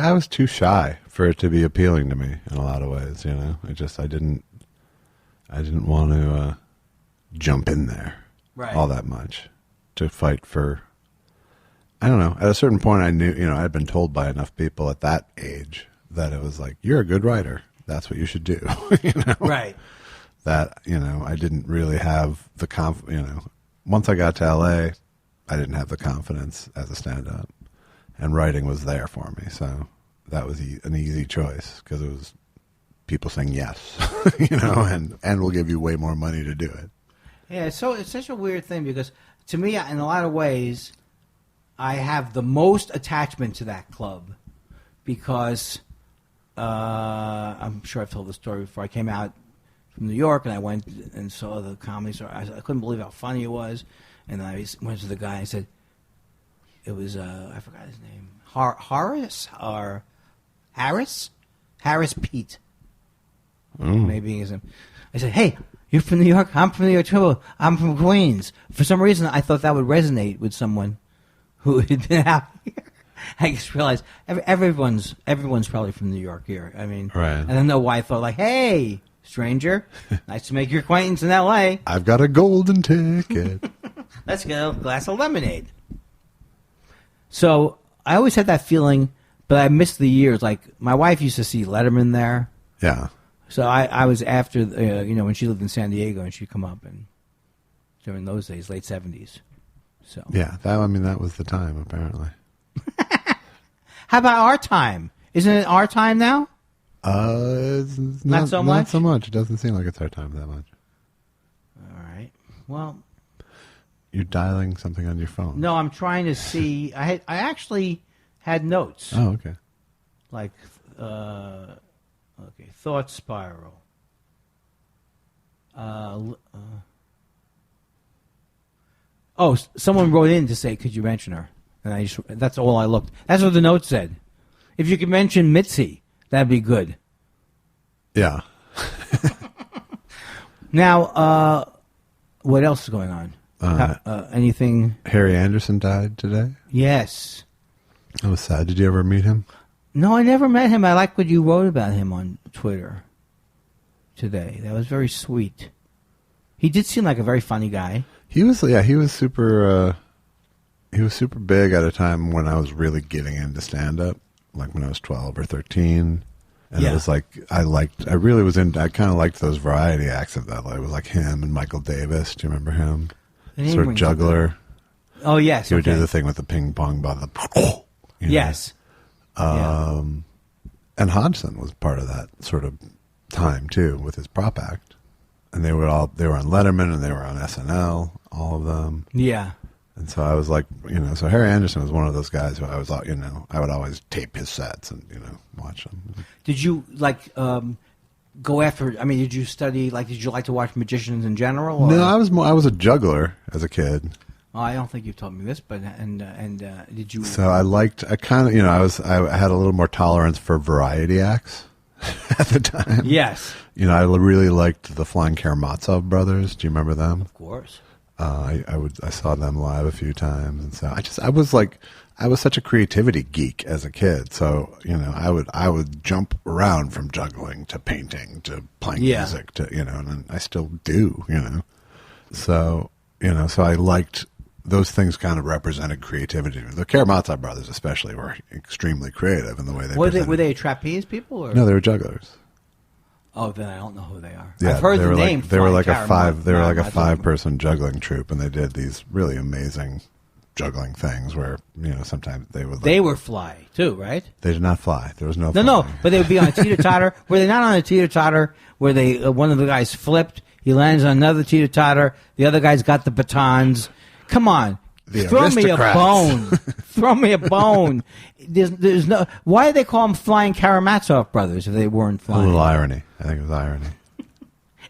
I was too shy for it to be appealing to me in a lot of ways. I didn't want to jump in there all that much to fight for. I don't know. At a certain point, I knew, I'd been told by enough people at that age that it was like, you're a good writer. That's what you should do. Right. That, I didn't really have the once I got to LA, I didn't have the confidence as a stand-up, and writing was there for me. So that was an easy choice because it was people saying yes, and we'll give you way more money to do it. Yeah. So it's such a weird thing because to me, in a lot of ways, I have the most attachment to that club because I'm sure I've told the story before. I came out from New York and I went and saw the Comedy Store. I couldn't believe how funny it was. And then I went to the guy and I said, it was, I forgot his name, Horace or Harris Pete. Maybe his name. I said, hey, you're from New York? I'm from New York too. I'm from Queens. For some reason, I thought that would resonate with someone who had been out here. I just realized everyone's probably from New York here. I mean, right. I don't know why I thought like, hey, stranger, nice to make your acquaintance in L.A. I've got a golden ticket. Let's get a glass of lemonade. So I always had that feeling, but I missed the years. Like my wife used to see Letterman there. Yeah. So I was after, when she lived in San Diego, and she'd come up and during those days, late 70s. So yeah, that was the time apparently. How about our time? Isn't it our time now? It's not so much. Not so much. It doesn't seem like it's our time that much. All right. Well, you're dialing something on your phone. No, I'm trying to see. I actually had notes. Oh, okay. Like, okay, thought spiral. Someone wrote in to say, could you mention her? And that's all I looked. That's what the note said. If you could mention Mitzi, that'd be good. Yeah. Now, what else is going on? Anything? Harry Anderson died today? Yes. That was sad. Did you ever meet him? No, I never met him. I like what you wrote about him on Twitter today. That was very sweet. He did seem like a very funny guy. He was super big at a time when I was really getting into stand-up, like when I was 12 or 13. And it was like, I kind of liked those variety acts of that. Like, it was like him and Michael Davis. Do you remember him? Sort of juggler. Oh, yes. He would do the thing with the ping pong ball. Yes. And Hodgson was part of that sort of time, too, with his prop act. And they were on Letterman and they were on SNL, all of them. Yeah. And so I was like, so Harry Anderson was one of those guys who I was, I would always tape his sets and, watch them. Did you, go after, did you study, did you like to watch magicians in general? Or? No, I was a juggler as a kid. Oh, I don't think you told me this, but, did you? So I had a little more tolerance for variety acts at the time. Yes. I really liked the Flying Karamazov brothers. Do you remember them? Of course. I saw them live a few times, and so I was such a creativity geek as a kid. So I would jump around from juggling to painting to playing music to and I still do. So I liked those things. Kind of represented creativity. The Karamazov brothers, especially, were extremely creative in the way they were they trapeze people or no? They were jugglers. Oh, then I don't know who they are. Yeah, I've heard the name. They were like a 5-person juggling troupe, and they did these really amazing juggling things where sometimes they would. They were fly too, right? They did not fly. There was no. No, but they would be on a teeter totter. Were they not on a teeter totter where they one of the guys flipped? He lands on another teeter totter. The other guy's got the batons. Come on. Throw me a bone. Throw me a bone. There's no. Why do they call them Flying Karamazov brothers if they weren't flying? A little irony. I think it was irony.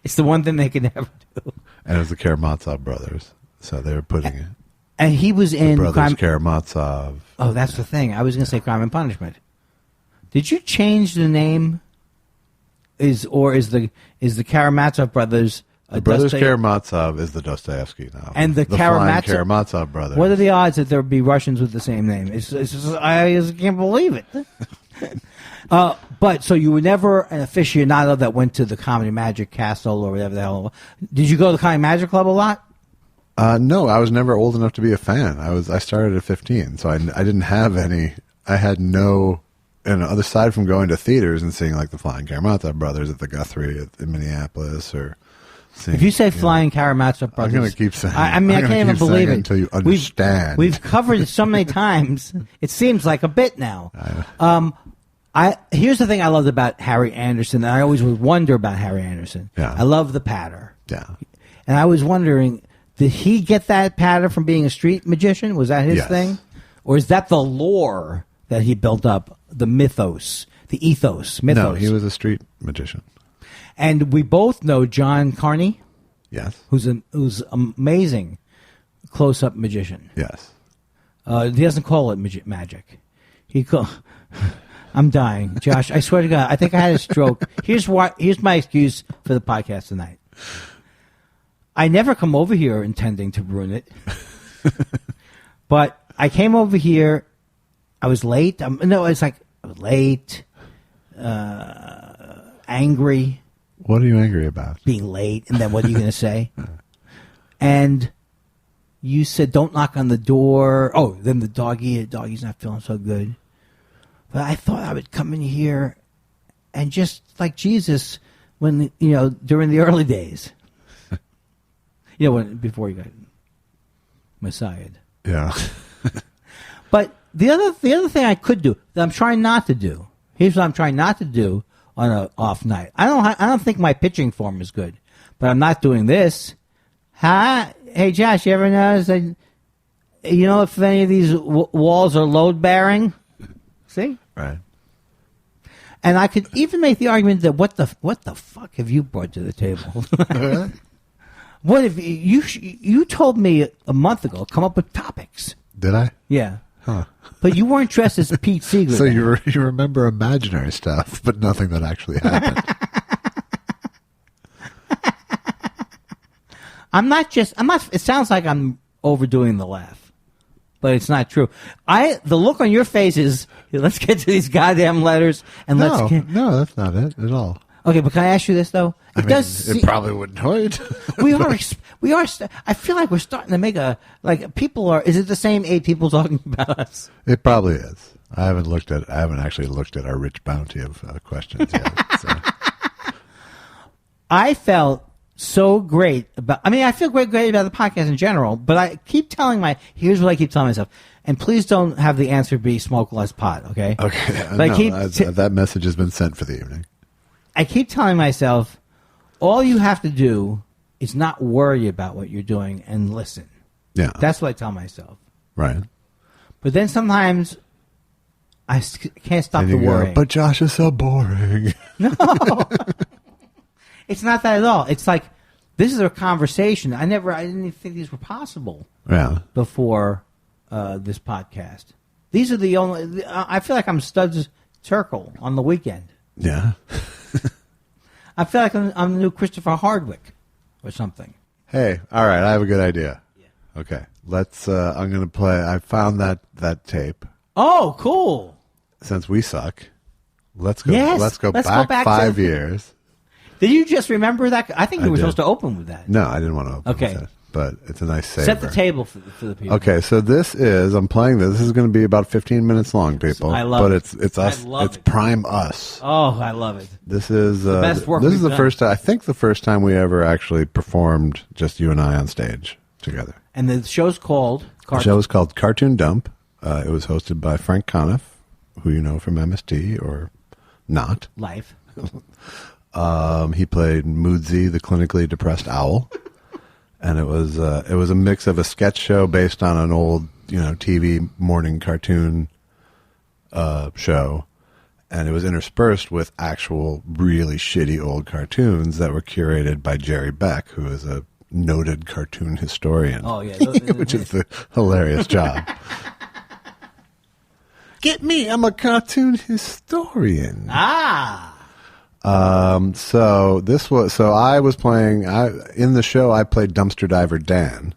It's the one thing they could never do. And it was the Karamazov brothers, so they were putting it. And he was in Brothers Karamazov. Oh, that's the thing. I was going to say Crime and Punishment. Did you change the name? Is the Karamazov brothers? The Brothers Karamazov is the Dostoevsky novel. And the Karamazov brothers. What are the odds that there would be Russians with the same name? I just can't believe it. But so you were never an aficionado that went to the Comedy Magic Castle or whatever the hell. Did you go to the Comedy Magic Club a lot? No, I was never old enough to be a fan. I started at 15, so I didn't have any. I had no. And aside from going to theaters and seeing like the Flying Karamazov brothers at the Guthrie in Minneapolis or. If you say Flying Karamazov brothers, I'm going to keep saying. I can't even believe it until you understand. We've covered it so many times. It seems like a bit now. Here's the thing I loved about Harry Anderson. And I always would wonder about Harry Anderson. Yeah. I love the patter. Yeah. And I was wondering, did he get that patter from being a street magician? Was that his thing, or is that the lore that he built up? The mythos, the ethos. No, he was a street magician. And we both know John Carney. Yes. Who's amazing close-up magician. Yes. He doesn't call it magic. I'm dying, Josh. I swear to God, I think I had a stroke. Here's my excuse for the podcast tonight. I never come over here intending to ruin it, but I came over here. I was late. I was late, angry. What are you angry about? Being late, and then what are you going to say? And you said, don't knock on the door. Oh, then the doggy's not feeling so good. But I thought I would come in here and just like Jesus when, during the early days. Before he got Messiah. Yeah. But the other thing I could do that I'm trying not to do. Here's what I'm trying not to do on an off night. I don't think my pitching form is good, but I'm not doing this. Hey Josh, you ever notice that? If any of these walls are load bearing? See? Right. And I could even make the argument that what the fuck have you brought to the table? What if you told me a month ago? Come up with topics. Did I? Yeah. But you weren't dressed as Pete Seeger. So you remember imaginary stuff, but nothing that actually happened. I'm not. It sounds like I'm overdoing the laugh, but it's not true. The look on your face is, let's get to these goddamn letters and No, that's not it at all. Okay, but can I ask you this though? It probably wouldn't hurt. we are. I feel like we're starting to make people are. Is it the same 8 people talking about us? It probably is. I haven't actually looked at our rich bounty of questions yet. So. I felt so great about. I mean, I feel great about the podcast in general. But I keep here's what I keep telling myself. And please don't have the answer be smoke less pot. Okay. Okay. But that message has been sent for the evening. I keep telling myself, all you have to do is not worry about what you're doing and listen. Yeah. That's what I tell myself. Right. But then sometimes I can't stop the worrying. But Josh is so boring. No. It's not that at all. It's like, this is a conversation. I didn't even think these were possible. Yeah. Before this podcast. These are the only, I feel like I'm Studs Circle on the weekend. Yeah. I feel like I'm the new Christopher Hardwick or something. Hey, all right, I have a good idea. Yeah. Okay, let's. I'm going to play. I found that tape. Oh, cool! Since we suck, let's go. Yes, let's go back 5 years. Did you just remember that? I think you were supposed to open with that. No, I didn't want to open. Okay, with that, but it's a nice saver. Set the table for the people. Okay, so I'm playing this. This is going to be about 15 minutes long, people. I love it. But it's us. It's prime us. Oh, I love it. This is the best work. This is the first time. I think the first time we ever actually performed, just you and I on stage together. And the show's called. The show is called Cartoon Dump. It was hosted by Frank Conniff, who you know from MST or not. Life. He played Moodsy, the clinically depressed owl. And it was a mix of a sketch show based on an old, TV morning cartoon show, and it was interspersed with actual really shitty old cartoons that were curated by Jerry Beck, who is a noted cartoon historian. Oh yeah, which is the hilarious job. Get me! I'm a cartoon historian. Ah. So I was playing, in the show I played Dumpster Diver Dan,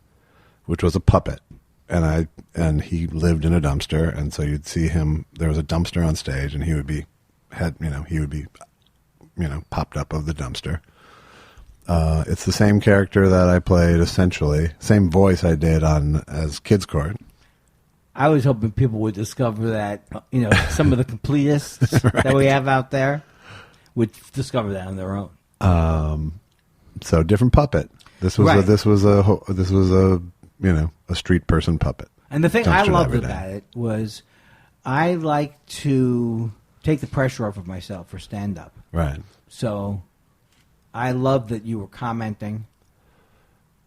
which was a puppet, and he lived in a dumpster, and so you'd see him, there was a dumpster on stage, and he would be popped up of the dumpster. It's the same character that I played, essentially, same voice I did as Kids Court. I was hoping people would discover that, some of the completists right. that we have out there would discover that on their own. So different puppet. This was right. this was a street person puppet. And the thing I loved about it was I like to take the pressure off of myself for stand up. Right. So I love that you were commenting.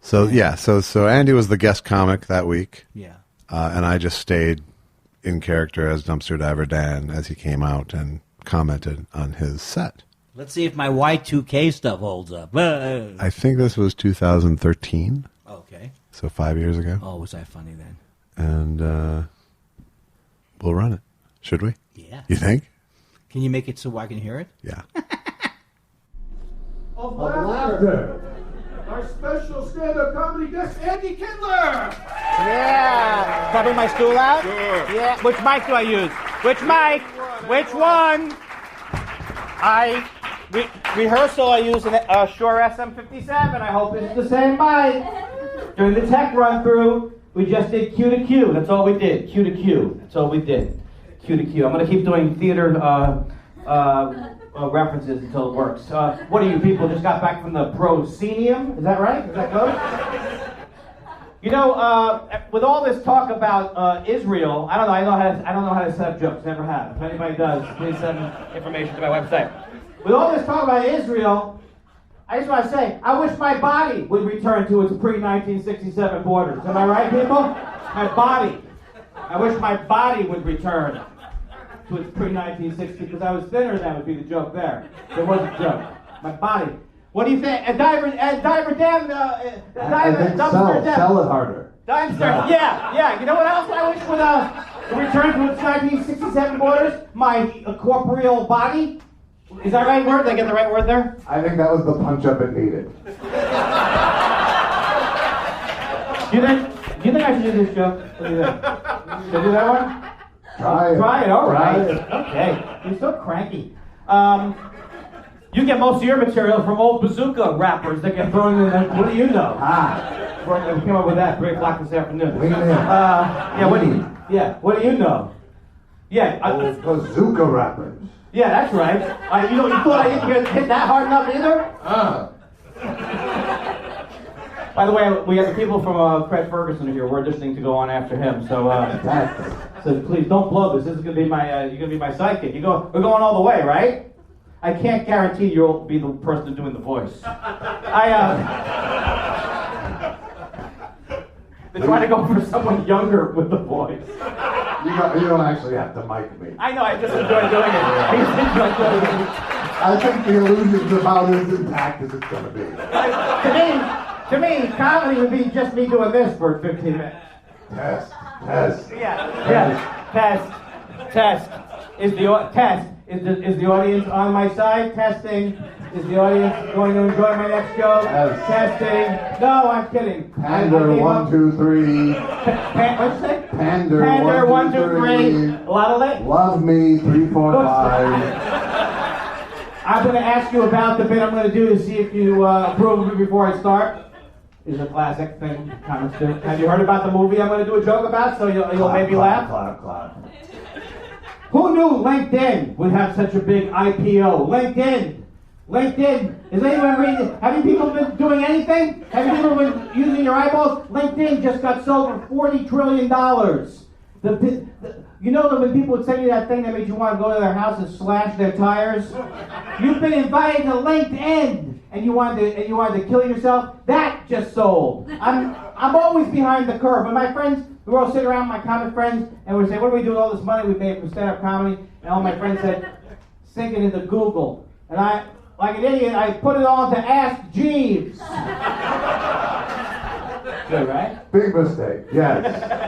So so Andy was the guest comic that week. Yeah. And I just stayed in character as Dumpster Diver Dan as he came out and commented on his set. Let's see if my Y2K stuff holds up. I think this was 2013. Okay. So 5 years ago. Oh, was I funny then? And we'll run it. Should we? Yeah. You think? Can you make it so I can hear it? Yeah. Of laughter. Our special stand-up comedy guest, Andy Kindler. Yeah. Can I bring my stool out? Sure. Yeah. Which mic do I use? Which mic? Which one? Rehearsal, I use a Shure SM57. I hope it's the same mic. During the tech run-through, we just did Q to Q. That's all we did. Q to Q. That's all we did. Q to Q. I'm going to keep doing theater references until it works. What are you people just got back from the proscenium? Is that right? Is that good? With all this talk about Israel, I don't know how to set up jokes. Never have. If anybody does, please send information to my website. With all this talk about Israel, I just want to say, I wish my body would return to its pre-1967 borders. Am I right, people? My body. I wish my body would return to its pre-1960, because I was thinner, that would be the joke there. There was a joke. My body. What do you think? Diver Dan, I think sell it harder. Yeah. You know what else I wish would To return to its 1967 borders, my corporeal body. Is that the right word? Did I get the right word there? I think that was the punch-up it needed. Do you think I should do this joke? What do you think? Should I do that one? Try it. Try it, all right. Try it. Okay. You're so cranky. You get most of your material from old bazooka rappers that get thrown in the... What do you know? We came up with that 3 o'clock this afternoon. Lean in. What do you know? Yeah. Bazooka rappers. Yeah, that's right. You thought I didn't get hit that hard enough either? By the way, we have the people from Craig Ferguson here. We're auditioning to go on after him. So please don't blow this. This is gonna be my you're gonna be my sidekick. We're going all the way, right? I can't guarantee you'll be the person doing the voice. They're trying to go for someone younger with the voice. You don't actually have to mic me. I know. I just enjoy doing it. I think the illusion's about as intact as it's gonna be. To me, comedy would be just me doing this for 15 minutes. Test. Test. Is the audience on my side? Testing. Is the audience going to enjoy my next joke? Yes. Testing. No, I'm kidding. Pander, 1, 2, 3. What'd you say? Pander, 1, 2, 3. A lot of late. Love me, 3, 4, 5. I'm going to ask you about the bit I'm going to do to see if you approve of it before I start. Is a classic thing comics do. Have you heard about the movie I'm going to do a joke about? So you'll maybe laugh. Clap. Who knew LinkedIn would have such a big IPO? LinkedIn. Is anyone reading? Have you people been doing anything? Have you people been using your eyeballs? LinkedIn just got sold for $40 trillion. You know that when people would send you that thing that made you want to go to their house and slash their tires? You've been invited to LinkedIn and you wanted to kill yourself? That just sold. I'm always behind the curve. When my friends, we were all sitting around, my comic friends, and we say, what do we do with all this money we made from stand-up comedy? And all my friends said, sink it into Google. And I, like an idiot, I put it all to Ask Jeeves. Good, right? Big mistake. Yes.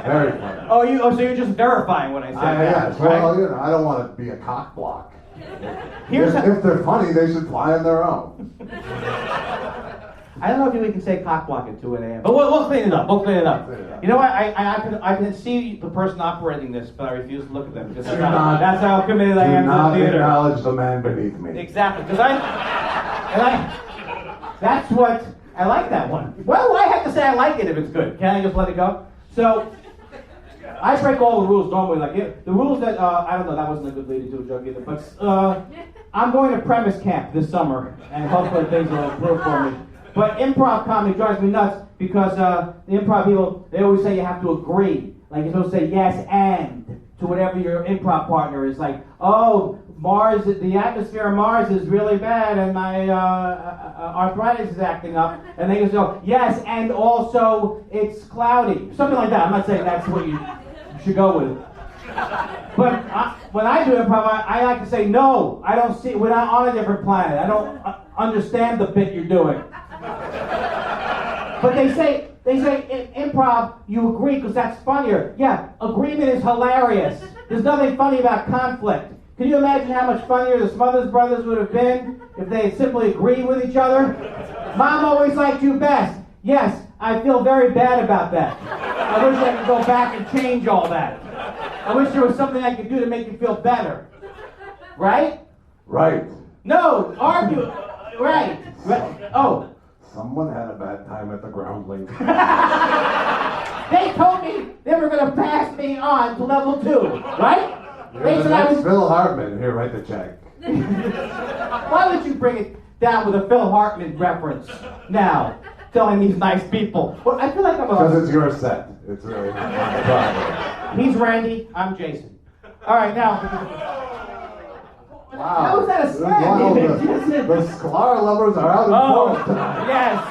Very funny. So you're just verifying what I said. Yes. Right? Well, I don't want to be a cock block. If they're funny, they should fly on their own. I don't know if we can say cock block at 2 a.m. But we'll clean it up. You know what? I can see the person operating this, but I refuse to look at them. Because that's how committed I am to the theater. Do not acknowledge the man beneath me. Exactly. Because that's what... I like that one. Well, I have to say I like it if it's good. Can I just let it go? So, I break all the rules normally. The rules that, I don't know, that wasn't a good lead to a joke either. But I'm going to premise camp this summer, and hopefully things will improve for me. But improv comedy drives me nuts because the improv people, they always say you have to agree. Like you're supposed to say yes and to whatever your improv partner is. Like, oh, Mars, the atmosphere of Mars is really bad and my arthritis is acting up. And they just go, yes, and also it's cloudy. Something like that. I'm not saying that's what you should go with. But when I do improv, I like to say, no, I don't see, we're not on a different planet. I don't understand the bit you're doing. But they say in improv, you agree because that's funnier. Yeah, agreement is hilarious. There's nothing funny about conflict. Can you imagine how much funnier the Smothers Brothers would have been if they had simply agreed with each other? Mom always liked you best. Yes, I feel very bad about that. I wish I could go back and change all that. I wish there was something I could do to make you feel better. Right? Right. No, argue. Right. Oh. Someone had a bad time at the Groundlings. They told me they were going to pass me on to level 2, right? They said I was Phil Hartman. Here, write the check. Why would you bring it down with a Phil Hartman reference now, telling these nice people? Well, I feel like I'm because it's your set. It's really not my problem. He's Randy. I'm Jason. All right, now. Wow. How is that a slam? Wow, the Sklar lovers are out in force tonight. Yes.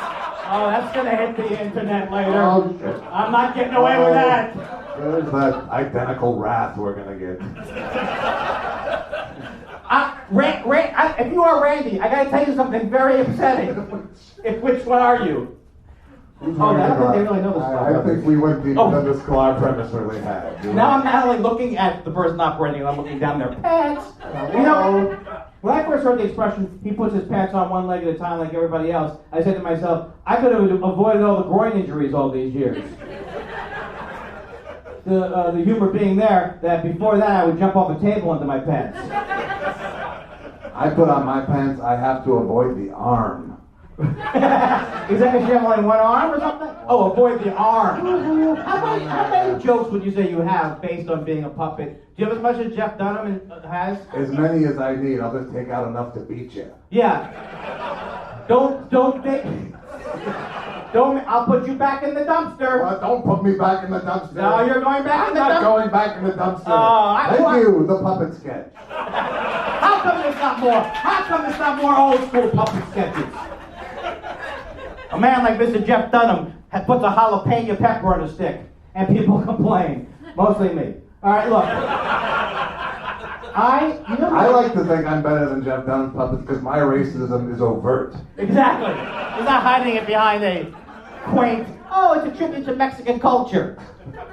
Oh, that's going to hit the internet later. Oh, shit. I'm not getting away with that. There's that identical wrath we're going to get. If you are Randy, I got to tell you something very upsetting. Which one are you? Oh, I don't think they really know this stuff. I think we went deeper than the Sklar premise really had. Now I'm not only looking at the person operating it, I'm looking down their pants. You know, when I first heard the expression, he puts his pants on one leg at a time like everybody else, I said to myself, I could have avoided all the groin injuries all these years. The humor being there that before that I would jump off a table into my pants. I put on my pants, I have to avoid the arm. Is that because you have only one arm or something? Oh, avoid the arm. How many jokes would you say you have based on being a puppet? Do you have as much as Jeff Dunham has? As many as I need. I'll just take out enough to beat you. Yeah. Don't I'll put you back in the dumpster. Well, don't put me back in the dumpster. No, you're going back in the dumpster. I'm not going back in the dumpster. Thank you, the puppet sketch. How come there's not more old school puppet sketches? A man like Mr. Jeff Dunham puts a jalapeno pepper on a stick, and people complain. Mostly me. All right, look. I like to think I'm better than Jeff Dunham's puppets because my racism is overt. Exactly. He's not hiding it behind a quaint, it's a tribute to Mexican culture.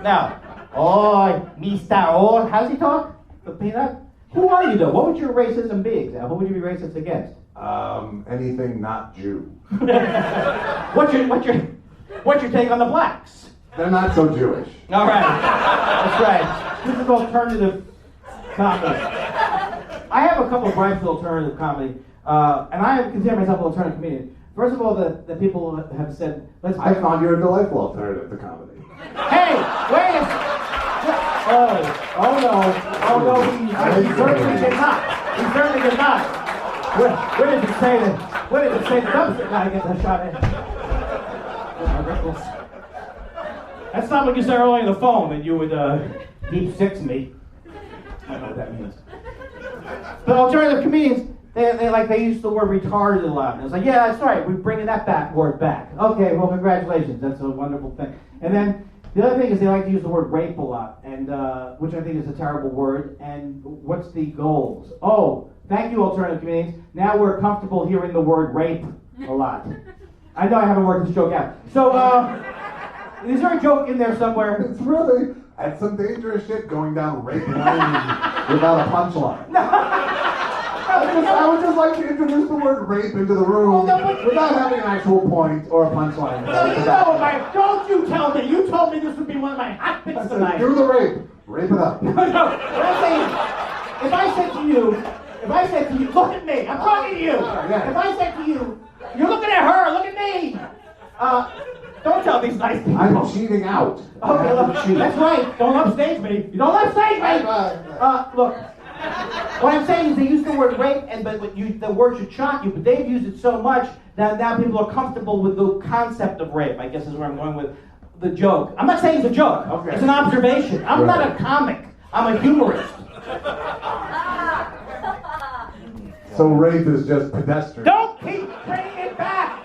Now, Mr. How's he talk? The peanut? Who are you, though? What would your racism be, exactly? Who would you be racist against? Anything not Jew. What's your take on the blacks? They're not so Jewish. All right. That's right. This is alternative comedy. I have a couple of gripes with alternative comedy, and I consider myself an alternative comedian. First of all, the people have said, I found you a delightful alternative to comedy. Hey, wait a second. Oh no, he certainly did not. He certainly did not. Where did it say that? Where did it say the dumpster guy gets a shot at? That's not what you said earlier on the phone, that you would deep six me. I don't know what that means. But alternative comedians, they use the word retarded a lot. And it's like, yeah, that's right, we're bringing that word back. Okay, well, congratulations, that's a wonderful thing. And then the other thing is they like to use the word rape a lot, and which I think is a terrible word. And what's the goals? Oh, thank you, alternative comedians. Now we're comfortable hearing the word rape a lot. I know I haven't worked this joke out. So, is there a joke in there somewhere? It's really, that's some dangerous shit going down rape lane without a punchline. I would just like to introduce the word rape into the room without having an actual point or a punchline. Don't you tell me. You told me this would be one of my hot picks tonight. Do the rape. Rape it up. No. What I'm saying is, if I said to you, look at me. I'm talking to you. If I said to you, you're looking at her. Look at me. Don't tell these nice people. I'm cheating out. Okay, look, that's right. Don't upstage me. You don't upstage me. Look. What I'm saying is they use the word rape, but the word should shock you, but they've used it so much that now people are comfortable with the concept of rape, I guess is where I'm going with the joke. I'm not saying it's a joke. Okay. It's an observation. I'm not a comic. I'm a humorist. So rape is just pedestrian. Don't keep bringing it back.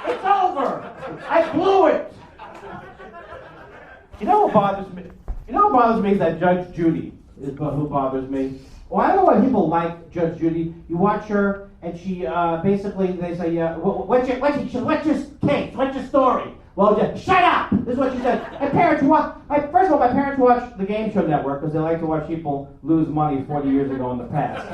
It's over. I blew it. You know what bothers me? Is that Judge Judy is who bothers me. Well, I don't know why people like Judge Judy. You watch her, and she basically they say, "What's your case? What's your story?" Well, just shut up. This is what she said. First of all, my parents watch the Game Show Network because they like to watch people lose money 40 years ago in the past.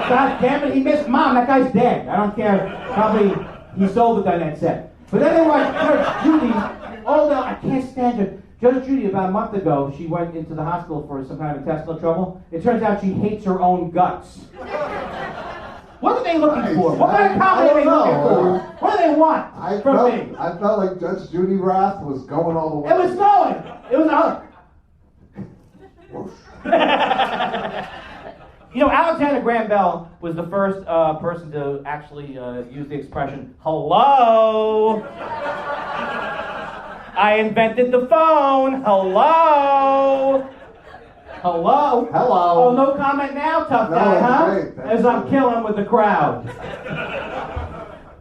God damn it, he missed Mom. That guy's dead. I don't care. Probably he sold the Dinette set. But then they watch Judge Judy. I can't stand her. Judge Judy, about a month ago, she went into the hospital for some kind of intestinal trouble. It turns out she hates her own guts. What are they looking for? What kind of comedy are they looking for? What do they want from me? I felt like Judge Judy Wrath was going all the way. It was going. It was Alexander Graham Bell was the first person to actually use the expression, hello. I invented the phone. Hello. Hello. Oh, no comment now, tough guy, huh? Great. As I'm killing with the crowd.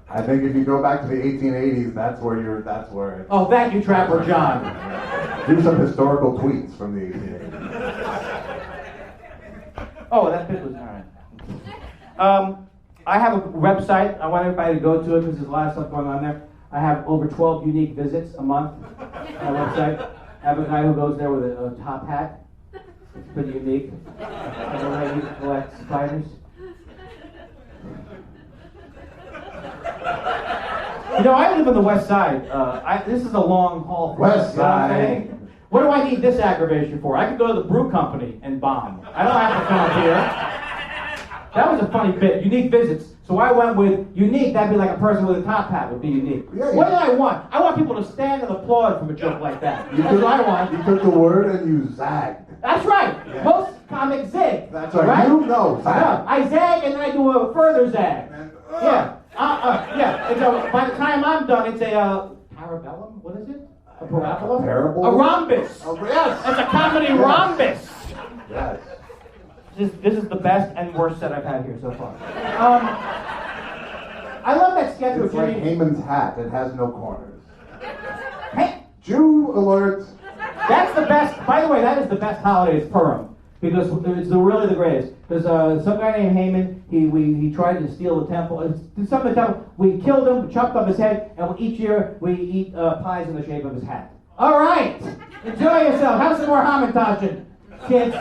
I think if you go back to the 1880s, that's where. Oh, thank you, Trapper John. Do some historical tweets from the 1880s. Oh, that bit was all right. I have a website. I want everybody to go to it because there's a lot of stuff going on there. I have over 12 unique visits a month on my website. I have a guy who goes there with a top hat. It's pretty unique. I have a lady who collects spiders. I live on the west side. This is a long haul. West side. What do I need this aggravation for? I could go to the brew company and bomb. I don't have to come up here. That was a funny bit. Unique visits. So I went with unique. That'd be like a person with a top hat would be unique. Yeah, what do I want? I want people to stand and applaud from a joke like that. That's what I want. You took the word and you zagged. That's right. Yeah. Most comics zig. That's right. You know zag. Yeah. I zag and then I do a further zag. Yeah. Yeah. And so by the time I'm done, it's a parabellum. What is it? A parabola? Parable? A rhombus. Oh, yes. That's a comedy rhombus. Yes. This is the best and worst set I've had here so far. I love that sketch with It's like Jimmy. Haman's hat. It has no corners. Hey, Jew alert. that's the best. By the way, that is the best holiday. It's Purim because it's really the greatest. Because some guy named Haman, he tried to steal the temple. Some of the temple. We killed him, chopped off his head, and each year we eat pies in the shape of his hat. All right, enjoy yourself. Have some more hamantaschen, kids.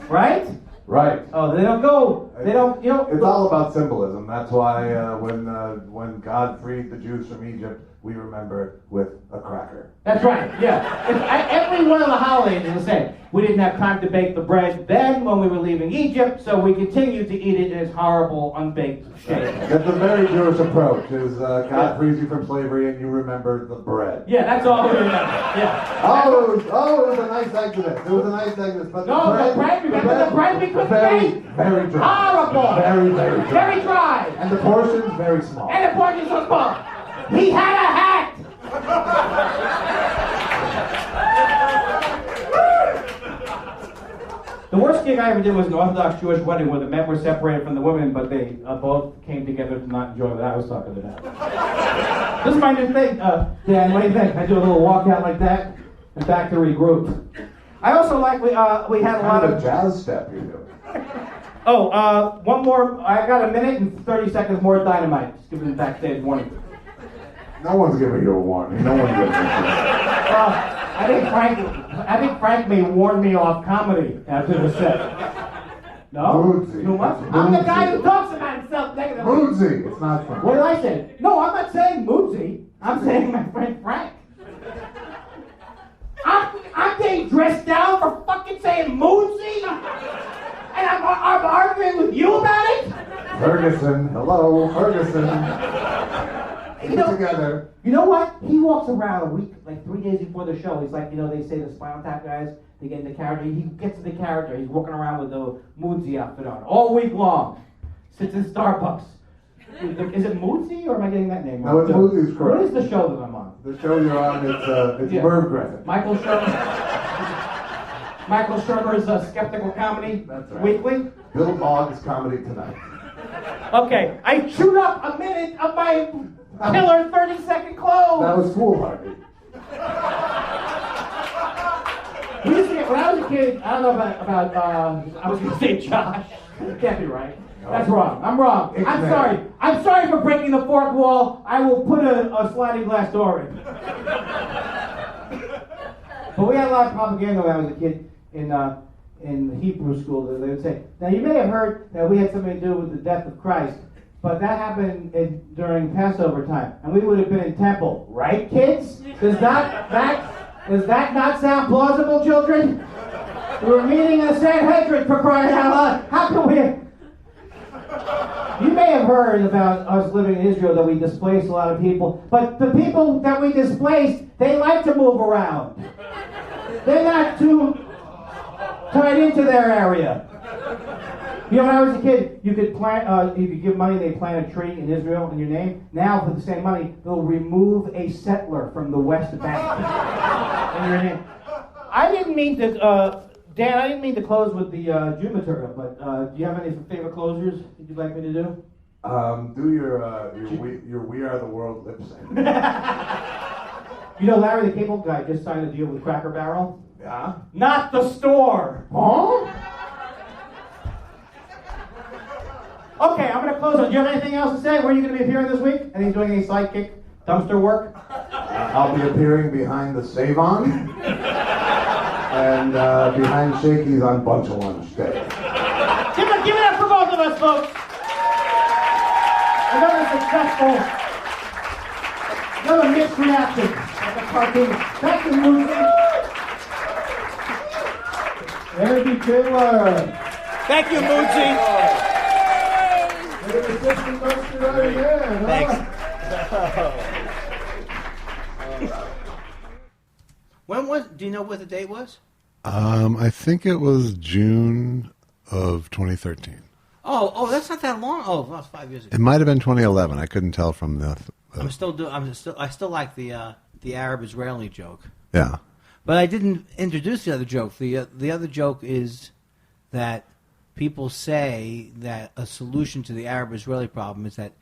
Right? Right. Oh, they don't go. They don't. It's all about symbolism. That's why when God freed the Jews from Egypt, we remember it with a cracker. That's right. Yeah. Every one of the holidays is the same. We didn't have time to bake the bread then when we were leaving Egypt, so we continued to eat it in its horrible, unbaked shape. That's a very Jewish approach. Is God frees you from slavery and you remember the bread. Yeah, that's all we remember. Yeah. Oh, it was a nice exodus. It was a nice exodus. But No, the bread. Remember the bread we couldn't bake? Very dry. Horrible. Very, very dry. Very dry. And the portions very small. And the portions so small. He had a hat. The worst gig I ever did was an Orthodox Jewish wedding where the men were separated from the women, but they both came together to not enjoy what I was talking about. This is my new thing, Dan. What do you think? I do a little walkout like that and back to regroup. I also like we had a lot of jazz step you're doing. Oh, one more. I got a minute and 30 seconds more dynamite. Just giving the backstage warning. No one's giving you a warning. No one's giving you a warning. I think Frank may warn me off comedy after the set. No? Moodsy. Too much? I'm the guy who talks about himself negatively. Moodsy. It's not fun. What did I say? No, I'm not saying Moodsy. I'm saying my friend Frank. I'm getting dressed down for fucking saying Moodsy? And I'm arguing with you about it? Ferguson. Hello, Ferguson. Together. You know what? He walks around a week, like 3 days before the show. He's like, they say the Spinal Tap guys, they get into character. He gets into character. He's walking around with the Moodsy outfit on all week long. Sits in Starbucks. Is it Moodsy or am I getting that name wrong? No, it's Moodsy's correct. What is the show that I'm on? The show you're on, it's Merv Griffin. Michael Shermer's Skeptical Comedy. That's right. Weekly. Bill Boggs Comedy Tonight. Okay, I chewed up a minute of my killer 30-second close. That was foolhardy. We used to get, when I was a kid, I don't know about I was going to say Josh. It can't be right. No. That's wrong. I'm wrong. I'm sorry. I'm sorry for breaking the fourth wall. I will put a sliding glass door in. But we had a lot of propaganda when I was a kid in Hebrew school. They would say, now you may have heard that we had something to do with the death of Christ, but that happened during Passover time, and we would have been in temple, right, kids? Does that not sound plausible, children? We were meeting in the Sanhedrin for crying out loud. How can we? You may have heard about us living in Israel that we displaced a lot of people, but the people that we displaced, they like to move around. They're not too tied into their area. When I was a kid, you could you could give money, they plant a tree in Israel in your name. Now, for the same money, they'll remove a settler from the West Bank in your name. I didn't mean to, Dan, I didn't mean to close with the Jew material, but do you have any favorite closers that you'd like me to do? Do your We Are the World lip sync. Larry the Cable Guy just signed a deal with Cracker Barrel? Yeah? Not the store! Huh? Okay, I'm going to close on. Do you have anything else to say? Where are you going to be appearing this week? Are you doing any sidekick dumpster work? I'll be appearing behind the Save-On and behind Shakey's on Bunch of Lunch Day. Give it up for both of us, folks. Another mixed reaction of the cartoon. Thank you, Mitzi. Andy Kindler. Thank you, Mitzi. Thanks. Do you know what the date was? I think it was June of 2013. Oh, that's not that long. Oh, that was 5 years ago. It might have been 2011. I couldn't tell from the. I still like the Arab-Israeli joke. Yeah. But I didn't introduce the other joke. The other joke is that people say that a solution to the Arab-Israeli problem is that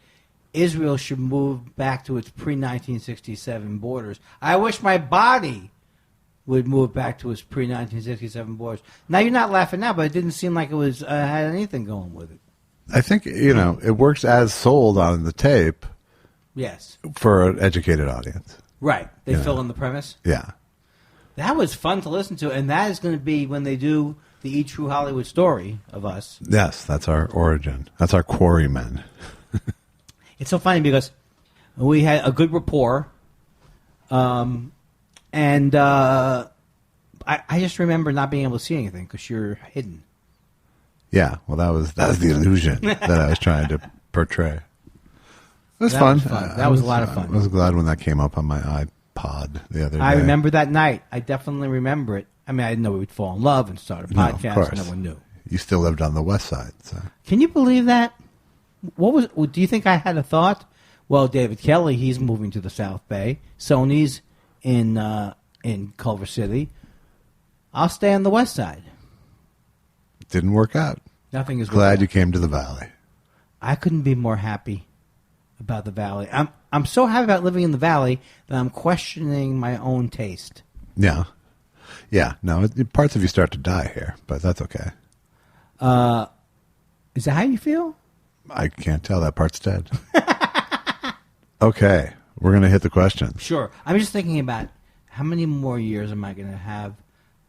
Israel should move back to its pre-1967 borders. I wish my body would move back to its pre-1967 borders. Now, you're not laughing now, but it didn't seem like it was had anything going with it. I think, it works as sold on the tape. Yes. For an educated audience. Right. They fill in the premise? Yeah. That was fun to listen to, and that is going to be when they do the E! True Hollywood Story of us. Yes, that's our origin. That's our quarrymen. It's so funny because we had a good rapport, and I just remember not being able to see anything because you're hidden. Yeah, well, that was the illusion that I was trying to portray. It was fun. That was a lot of fun. I was glad when that came up on my iPod the other day. I remember that night. I definitely remember it. I mean, I didn't know we would fall in love and start a podcast. No, of course. No one knew. You still lived on the west side. So. Can you believe that? Do you think I had a thought? Well, David Kelly, he's moving to the South Bay. Sony's in Culver City. I'll stay on the west side. Didn't work out. Nothing is glad you came to the Valley. I couldn't be more happy about the Valley. I'm so happy about living in the Valley that I'm questioning my own taste. Yeah. Yeah. No, parts of you start to die here, but that's okay. Is that how you feel? I can't tell. That part's dead. Okay. We're going to hit the questions. Sure. I'm just thinking about how many more years am I going to have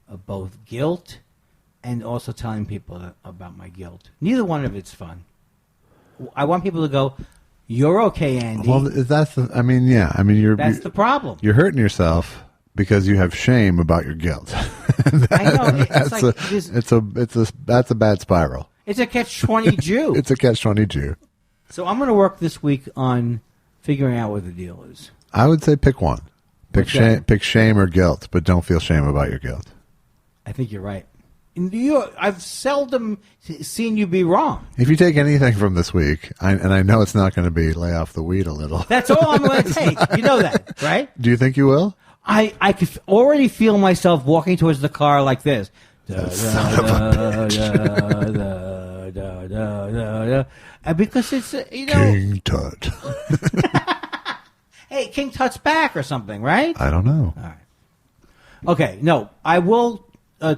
of both guilt and also telling people about my guilt. Neither one of it's fun. I want people to go, "You're okay, Andy." Well, that's the the problem. You're hurting yourself because you have shame about your guilt. I know. That's a bad spiral. It's a catch-22. It's a catch-22. So I'm going to work this week on figuring out what the deal is. I would say pick one. Pick shame or guilt, but don't feel shame about your guilt. I think you're right. I've seldom seen you be wrong. If you take anything from this week, and I know it's not going to be lay off the weed a little. That's all I'm going to take. You know that, right? Do you think you will? I could already feel myself walking towards the car like this. Because it's, King Tut. Hey, King Tut's back or something, right? I don't know. All right. Okay, no, I will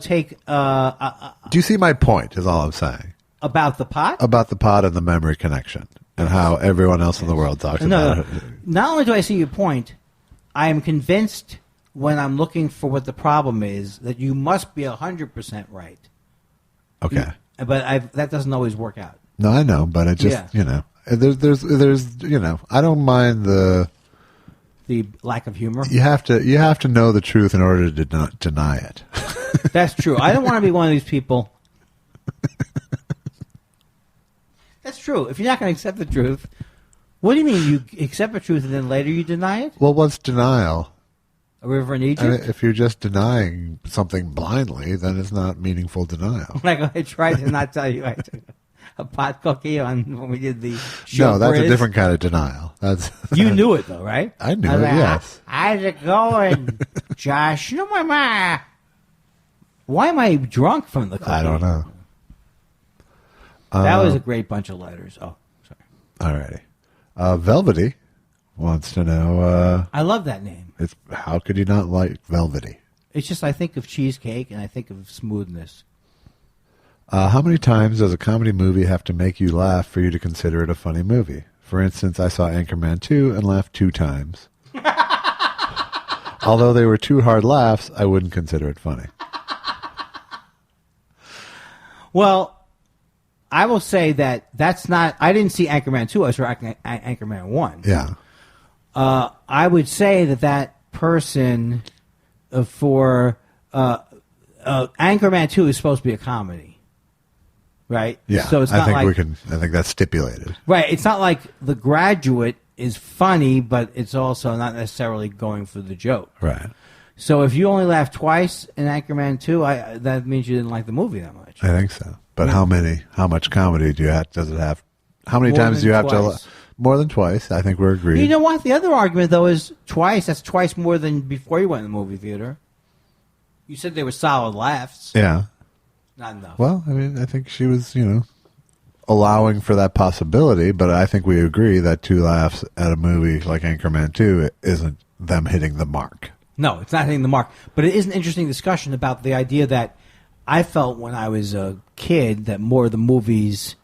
take... Do you see my point, is all I'm saying? About the pot? About the pot and the memory connection, and how everyone else in the world talks about it. Not only do I see your point, I am convinced when I'm looking for what the problem is that you must be 100% right. Okay. But that doesn't always work out. No, I know, but it just, there's I don't mind the lack of humor. You have to know the truth in order to not deny it. That's true. I don't want to be one of these people. That's true. If you're not going to accept the truth, what do you mean you accept the truth and then later you deny it? Well, what's denial? A river in Egypt? I mean, if you're just denying something blindly, then it's not meaningful denial. Like I tried to not tell you I took a pot cookie when we did the show. No, that's a different kind of denial. You knew it though, right? I knew it. Yes. How's it going, Josh? No, Mama. Why am I drunk from the cookie? I don't know. That was a great bunch of letters. Oh, sorry. Alrighty. Velvety wants to know. I love that name. How could you not like Velvety? It's just I think of cheesecake and I think of smoothness. How many times does a comedy movie have to make you laugh for you to consider it a funny movie? For instance, I saw Anchorman 2 and laughed 2 times. Although they were 2 hard laughs, I wouldn't consider it funny. Well, I will say that's not... I didn't see Anchorman 2. I saw Anchorman 1. Yeah. I would say that person for Anchorman 2 is supposed to be a comedy, right? Yeah, so it's not I think that's stipulated. Right. It's not like The Graduate is funny, but it's also not necessarily going for the joke. Right. So if you only laugh twice in Anchorman 2, that means you didn't like the movie that much. I think so. But how much comedy does it have? How many times do you have to... More than twice. I think we're agreed. You know what? The other argument, though, is twice. That's twice more than before you went in the movie theater. You said they were solid laughs. Yeah. Not enough. Well, I mean, I think she was, allowing for that possibility, but I think we agree that 2 laughs at a movie like Anchorman 2 isn't them hitting the mark. No, it's not hitting the mark. But it is an interesting discussion about the idea that I felt when I was a kid that more of the movies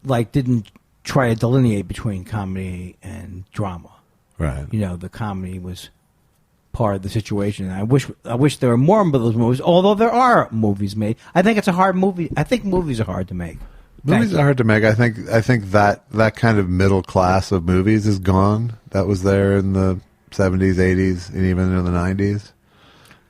didn't try to delineate between comedy and drama. Right. The comedy was part of the situation. And I wish there were more of those movies, although there are movies made. I think it's a hard movie. I think movies are hard to make. Movies are hard to make. I think that kind of middle class of movies is gone. That was there in the 70s, 80s, and even in the 90s.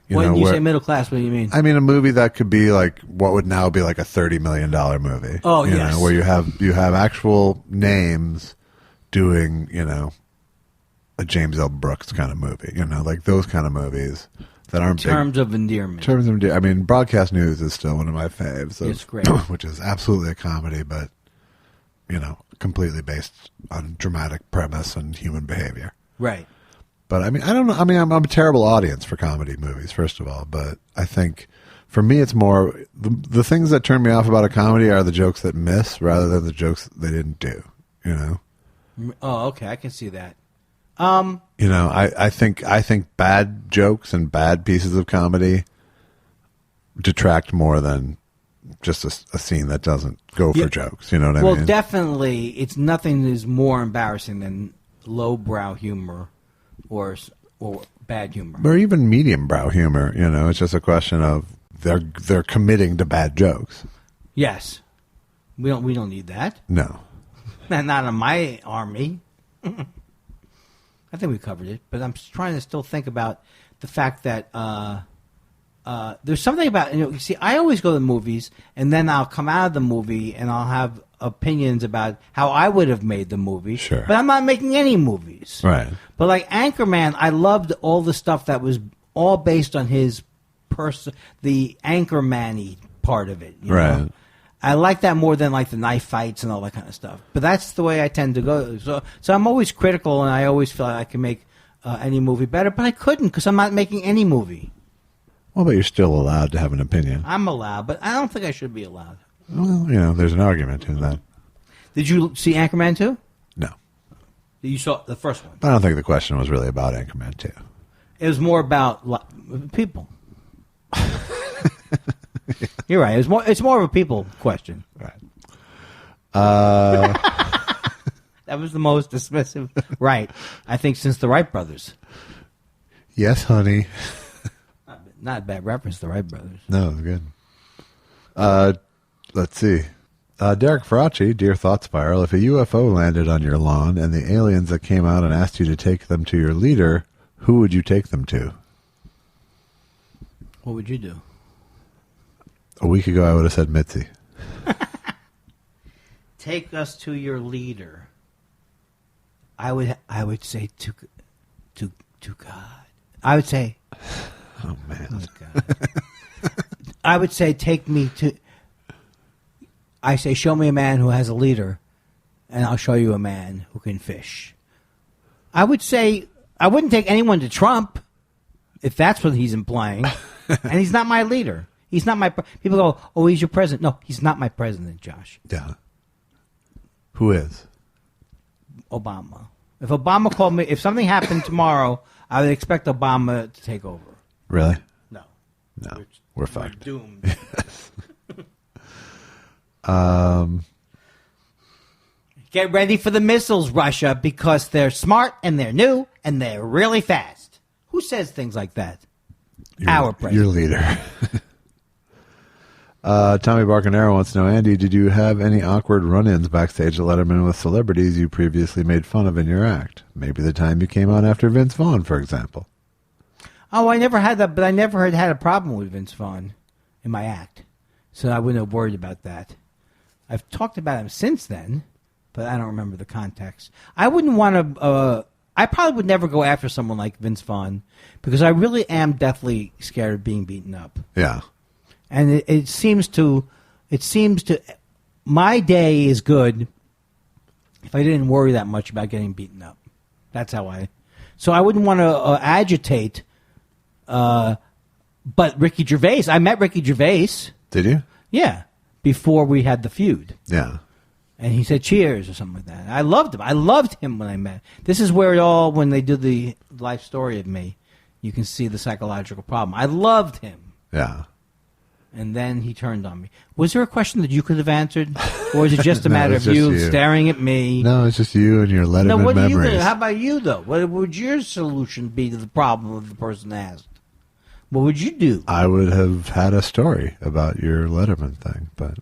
When you say middle class, what do you mean? I mean a movie that could be like what would now be like a $30 million movie. Oh, yes. Where you have actual names doing, a James L. Brooks kind of movie. Like those kind of movies that aren't terms of endearment. I mean, Broadcast News is still one of my faves. It's great. Which is absolutely a comedy, but, completely based on dramatic premise and human behavior. Right. But I mean, I don't know. I mean, I'm a terrible audience for comedy movies, first of all. But I think for me, it's more the things that turn me off about a comedy are the jokes that miss rather than the jokes they didn't do. Oh, okay, I can see that. I think bad jokes and bad pieces of comedy detract more than just a scene that doesn't go for jokes. You know what I mean? Well, definitely, it's nothing is more embarrassing than lowbrow humor. Or bad humor, or even medium brow humor. It's just a question of they're committing to bad jokes. Yes, we don't need that. No, not in my army. I think we covered it, but I'm trying to still think about the fact that there's something about you see. I always go to the movies, and then I'll come out of the movie, and I'll have opinions about how I would have made the movie. Sure. But I'm not making any movies. Right. But like Anchorman, I loved all the stuff that was all based on his the Anchorman-y part of it. You right. know? I like that more than like the knife fights and all that kind of stuff. But that's the way I tend to go. So I'm always critical, and I always feel like I can make any movie better. But I couldn't because I'm not making any movie. Well, but you're still allowed to have an opinion. I'm allowed, but I don't think I should be allowed. Well, there's an argument in that. Did you see Anchorman 2? No. You saw the first one? I don't think the question was really about Anchorman 2. It was more about people. You're right. It's more of a people question. Right. That was the most dismissive right, I think, since the Wright brothers. Yes, honey. Not a bad reference, the Wright brothers. No, it was good. Let's see. Derek Faraci, Dear Thought Spiral, if a UFO landed on your lawn and the aliens that came out and asked you to take them to your leader, who would you take them to? What would you do? A week ago, I would have said Mitzi. Take us to your leader. I would say to God. I would say. Oh man. Oh, God. I would say take me to. I say show me a man who has a leader, and I'll show you a man who can fish. I would say I wouldn't take anyone to Trump, if that's what he's implying, and he's not my leader. He's not my. People go, oh, he's your president. No, he's not my president, Josh. Yeah. Who is? Obama. If Obama called me, if something happened tomorrow, I would expect Obama to take over. Really? No. No. We're fucked. Doomed. Get ready for the missiles, Russia, because they're smart and they're new and they're really fast. Who says things like that? Our president. Your leader. Tommy Barcanero wants to know, Andy, did you have any awkward run-ins backstage at Letterman with celebrities you previously made fun of in your act? Maybe the time you came on after Vince Vaughn, for example. Oh, I never had that, but I never had a problem with Vince Vaughn in my act, so I wouldn't have worried about that. I've talked about him since then, but I don't remember the context. I wouldn't want to. I probably would never go after someone like Vince Vaughn because I really am deathly scared of being beaten up. Yeah, and it seems to. My day is good if I didn't worry that much about getting beaten up. That's how I. So I wouldn't want to agitate. But Ricky Gervais, I met Ricky Gervais. Did you? Yeah, before we had the feud. Yeah. And he said cheers or something like that. I loved him. I loved him when I met him. This is where it all, when they do the life story of me, you can see the psychological problem. I loved him. Yeah. And then he turned on me. Was there a question that you could have answered? Or was it just a matter of you staring at me? No, it's just you and your Letterman memories. How about you, though? What would your solution be to the problem of the person asked? What would you do? I would have had a story about your Letterman thing, but...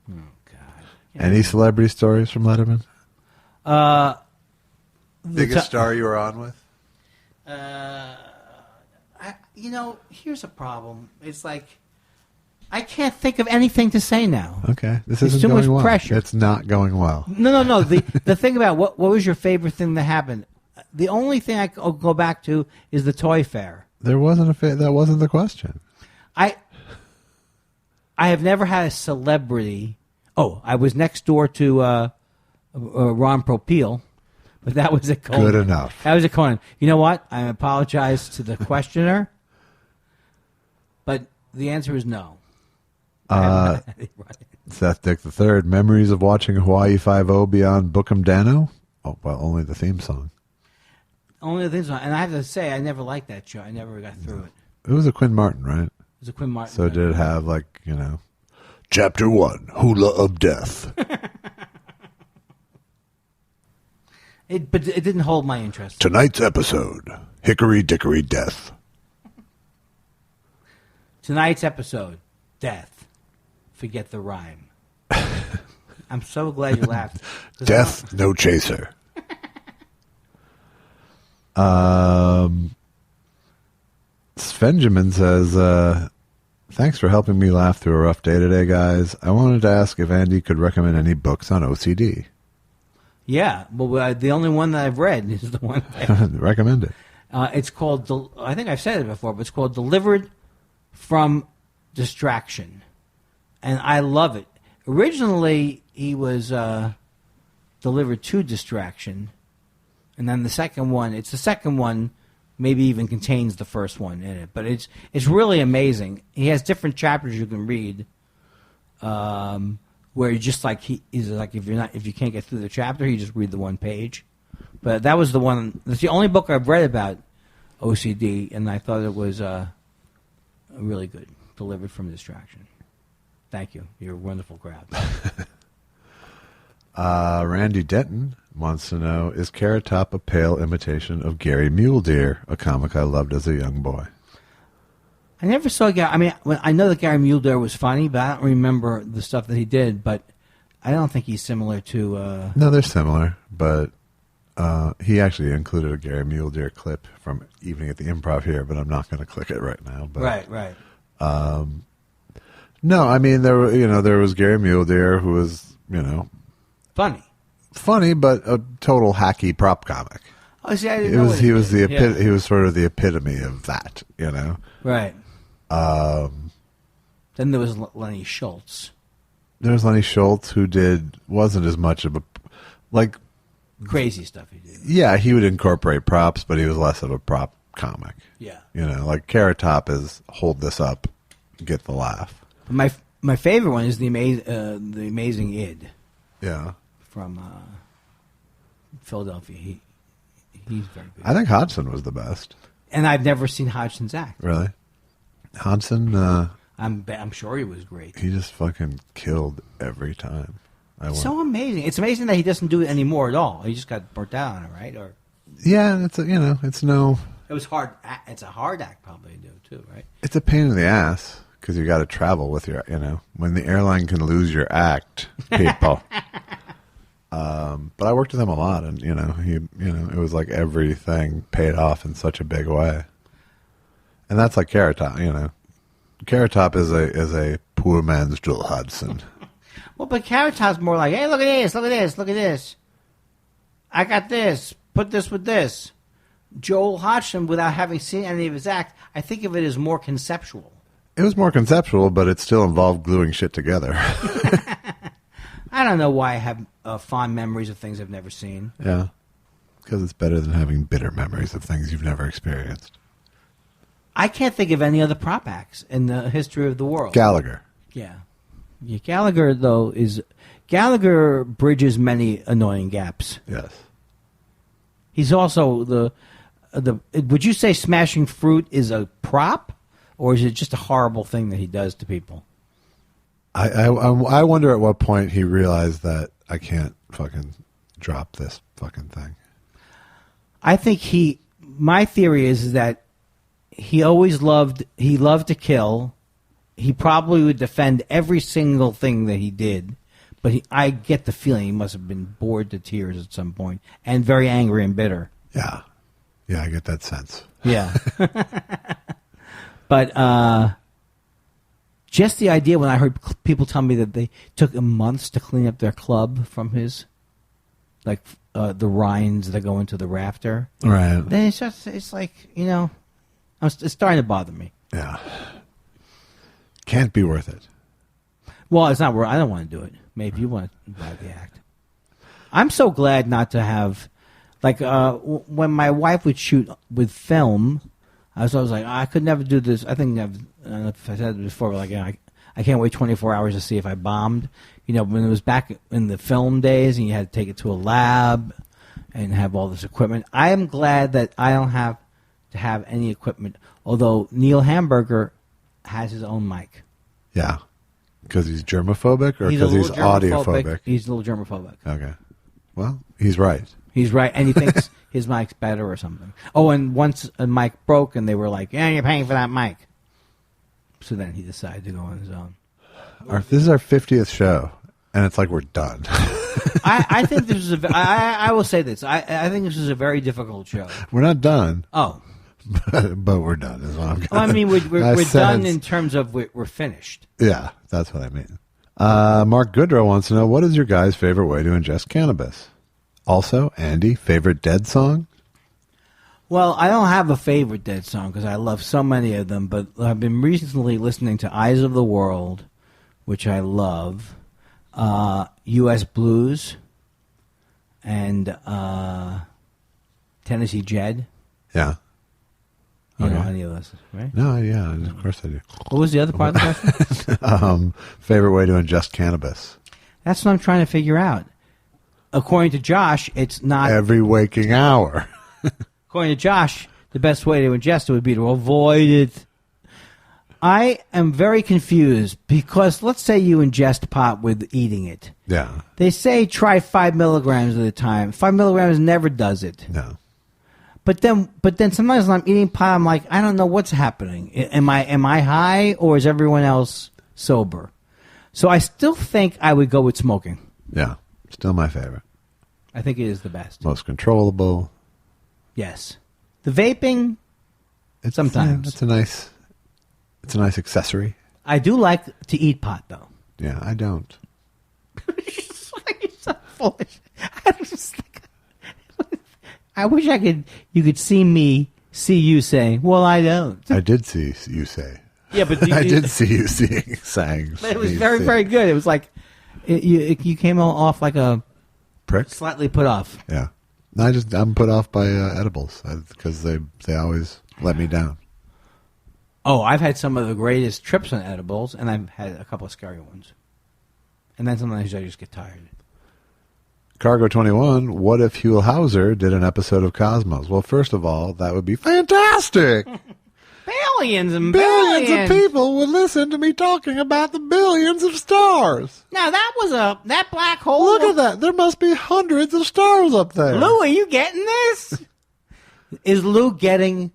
Oh, God. Yeah. Any celebrity stories from Letterman? Biggest star you were on with? Here's a problem. It's like, I can't think of anything to say now. Okay. This isn't going well. There's too much pressure. It's not going well. No. The thing about what was your favorite thing that happened? The only thing I can go back to is the toy fair. That wasn't the question. I have never had a celebrity. Oh, I was next door to Ron Popeil, but that was a Conan. Good enough. That was a Conan. You know what? I apologize to the questioner, but the answer is no. Seth Dick III, memories of watching Hawaii Five-0 beyond Bookham Dano? Oh, well, only the theme song. Only the theme song. And I have to say, I never liked that show. I never got through it. It was a Quinn Martin, right? It was a Quinn Martin. So did it have, Chapter 1, Hula of Death. But it didn't hold my interest. Tonight's episode, Hickory Dickory Death. Tonight's episode, Death. Forget the rhyme. I'm so glad you laughed. Death, no chaser. Svenjamin says, thanks for helping me laugh through a rough day today, guys. I wanted to ask if Andy could recommend any books on OCD. Yeah, well, the only one that I've read is the one Recommend it. It's called, I think I've said it before, but it's called Delivered from Distraction. And I love it. Originally, he was delivered to distraction. And then the second one maybe even contains the first one in it. But it's really amazing. He has different chapters you can read where you're just like, if you can't get through the chapter, you just read the one page. But that was that's the only book I've read about OCD, and I thought it was really good. Delivered from Distraction. Thank you. You're a wonderful crowd. Randy Denton wants to know, is Carrot Top a pale imitation of Gary Mule Deer, a comic I loved as a young boy? I never saw Gary. I mean, I know that Gary Mule Deer was funny, but I don't remember the stuff that he did. But I don't think he's similar to... No, they're similar, but he actually included a Gary Mule Deer clip from Evening at the Improv here, but I'm not going to click it right now. But, right. No, I mean, there was Gary Mule Deer who was, funny, but a total hacky prop comic. Oh, see, I didn't know he was he was sort of the epitome of that, Right. Then there was Lenny Schultz. There was Lenny Schultz who wasn't as much of a crazy stuff he did. Yeah, he would incorporate props, but he was less of a prop comic. Yeah. Like Carrot Top is hold this up, get the laugh. My favorite one is the Amazing Id. Yeah. From Philadelphia. He's very good. I think Hodgson was the best. And I've never seen Hodgson's act. Really? Hodgson? I'm sure he was great. He just fucking killed every time. So amazing. It's amazing that he doesn't do it anymore at all. He just got burnt out on it, right? Or yeah, it's no. It was hard. It's a hard act probably to do too, right? It's a pain in the ass because you got to travel with your, when the airline can lose your act, people. But I worked with him a lot, and it was like everything paid off in such a big way. And that's like Carrot Top, Carrot Top is a poor man's Joel Hodgson. Well, but Carrot Top's more like, hey, look at this, look at this, look at this. I got this. Put this with this. Joel Hodgson, without having seen any of his act, I think of it as more conceptual. It was more conceptual, but it still involved gluing shit together. I don't know why I have fond memories of things I've never seen. Yeah, because it's better than having bitter memories of things you've never experienced. I can't think of any other prop acts in the history of the world. Gallagher. Yeah. Gallagher, though, Gallagher bridges many annoying gaps. Yes. He's also would you say smashing fruit is a prop, or is it just a horrible thing that he does to people? I wonder at what point he realized that I can't fucking drop this fucking thing. I think my theory is that he loved to kill. He probably would defend every single thing that he did, but I get the feeling he must have been bored to tears at some point and very angry and bitter. Yeah. Yeah, I get that sense. Yeah. But just the idea when I heard people tell me that they took months to clean up their club from his, the rinds that go into the rafter. Right. Then it's like, it's starting to bother me. Yeah. Can't be worth it. Well, it's not worth I don't want to do it. Maybe you want to buy the act. I'm so glad not to have, when my wife would shoot with film, I was always like, I could never do this. I think I don't know if I said it before, but I can't wait 24 hours to see if I bombed. When it was back in the film days and you had to take it to a lab and have all this equipment. I am glad that I don't have to have any equipment, although Neil Hamburger has his own mic. Yeah. Because he's germophobic or because he's audiophobic? He's a little germophobic. Okay. Well, he's right. He's right, and he thinks his mic's better or something. Oh, and once a mic broke, and they were like, yeah, you're paying for that mic. So then he decided to go on his own. This is our 50th show, and it's like we're done. I think this is I will say this. I think this is a very difficult show. We're not done. Oh. But we're done is what I'm well, I mean, we're done in terms of we're finished. Yeah, that's what I mean. Mark Goodrow wants to know, what is your guy's favorite way to ingest cannabis? Also, Andy, favorite Dead song? Well, I don't have a favorite Dead song because I love so many of them, but I've been recently listening to Eyes of the World, which I love, U.S. Blues, and Tennessee Jed. Yeah. You know any of those, right? No, yeah, of course I do. What was the other part of the question? Favorite way to ingest cannabis? That's what I'm trying to figure out. According to Josh, it's not... Every waking hour. According to Josh, the best way to ingest it would be to avoid it. I am very confused because let's say you ingest pot with eating it. Yeah. They say try 5 milligrams at a time. 5 milligrams never does it. No. But then sometimes when I'm eating pot, I'm like, I don't know what's happening. Am I high or is everyone else sober? So I still think I would go with smoking. Yeah, still my favorite. I think it is the best. Most controllable. Yes. The vaping, sometimes. It's a nice accessory. I do like to eat pot, though. Yeah, I don't. You're so foolish. I wish you could see you saying, well, I don't. I did see you say. Yeah, but I did see you saying. But it was very, very good. It was like, you came off like a prick, slightly put off. Yeah. No, I'm put off by edibles because they always let me down. Oh, I've had some of the greatest trips on edibles, and I've had a couple of scary ones. And then sometimes I just get tired. Cargo 21, what if Huell Hauser did an episode of Cosmos? Well, first of all, that would be fantastic. billions and billions billions of people would listen to me talking about the billions of stars. Now, that black hole... Look at that. There must be hundreds of stars up there. Lou, are you getting this? Is Lou getting...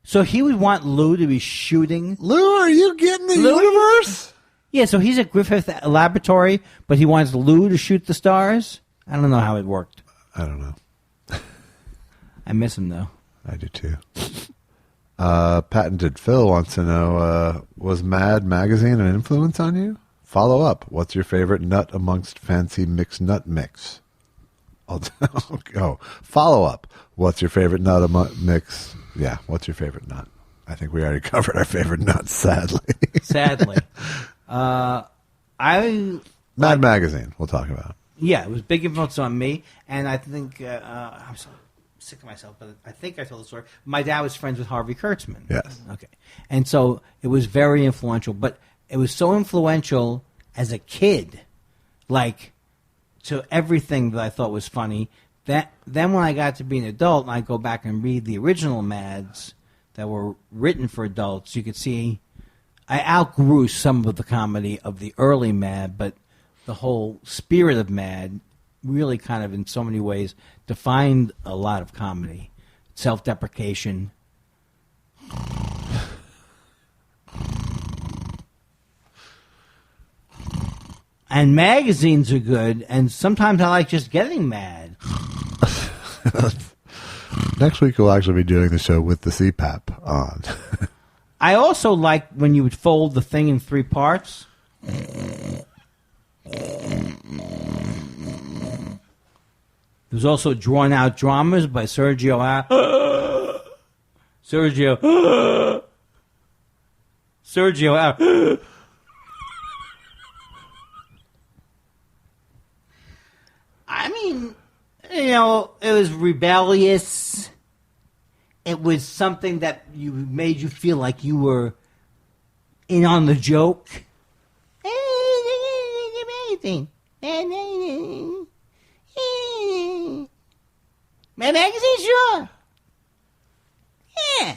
So he would want Lou to be shooting... Lou, are you getting the universe? Yeah, so he's at Griffith Laboratory, but he wants Lou to shoot the stars? I don't know how it worked. I don't know. I miss him, though. I do, too. Patented Phil wants to know, was Mad Magazine an influence on you? Follow up. What's your favorite nut amongst fancy mixed nut mix? Follow up. What's your favorite nut mix? Yeah, what's your favorite nut? I think we already covered our favorite nuts, sadly. Mad Magazine, we'll talk about. Yeah, it was big influence on me, and I think I'm so sick of myself, but I think I told the story. My dad was friends with Harvey Kurtzman. Yes. Okay. And so it was very influential, but it was so influential as a kid, like to everything that I thought was funny. That then when I got to be an adult and I go back and read the original Mads that were written for adults, you could see I outgrew some of the comedy of the early Mad, but the whole spirit of Mad really kind of in so many ways defined a lot of comedy. Self-deprecation. And magazines are good, and sometimes I like just getting mad. Next week we'll actually be doing the show with the CPAP on. I also like when you would fold the thing in 3 parts. There's also Drawn Out Dramas by Sergio. Sergio. I mean, it was rebellious. It was something that made you feel like you were in on the joke. Amazing. My magazine, sure. Yeah.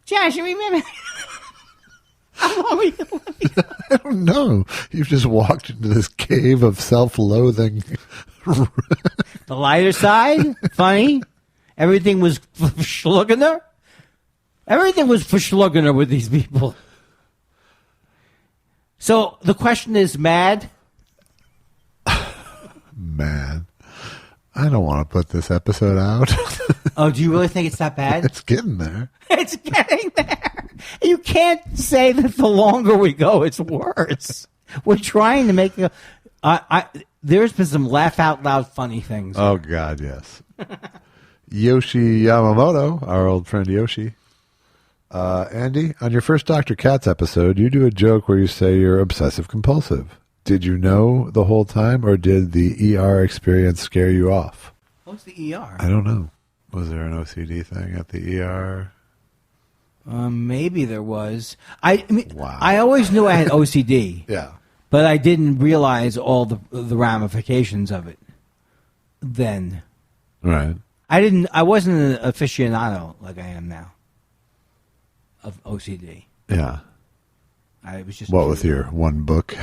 Josh, you remember? How long were you going to let me go? I don't know. You've just walked into this cave of self-loathing. The lighter side, funny. Everything was verschluggener. Everything was verschluggener with these people. So the question is, Mad? Man, I don't want to put this episode out. Oh, do you really think it's that bad? It's getting there. It's getting there. You can't say that the longer we go, it's worse. We're trying to make there's been some laugh out loud funny things. Oh, God, yes. Yoshi Yamamoto, our old friend Yoshi. Andy, on your first Dr. Katz episode, you do a joke where you say you're obsessive compulsive. Did you know the whole time, or did the ER experience scare you off? What's the ER? I don't know. Was there an OCD thing at the ER? Maybe there was. I Wow. always knew I had OCD. Yeah. But I didn't realize all the ramifications of it then. Right. I wasn't an aficionado like I am now of OCD. Yeah. I was just What with your one book?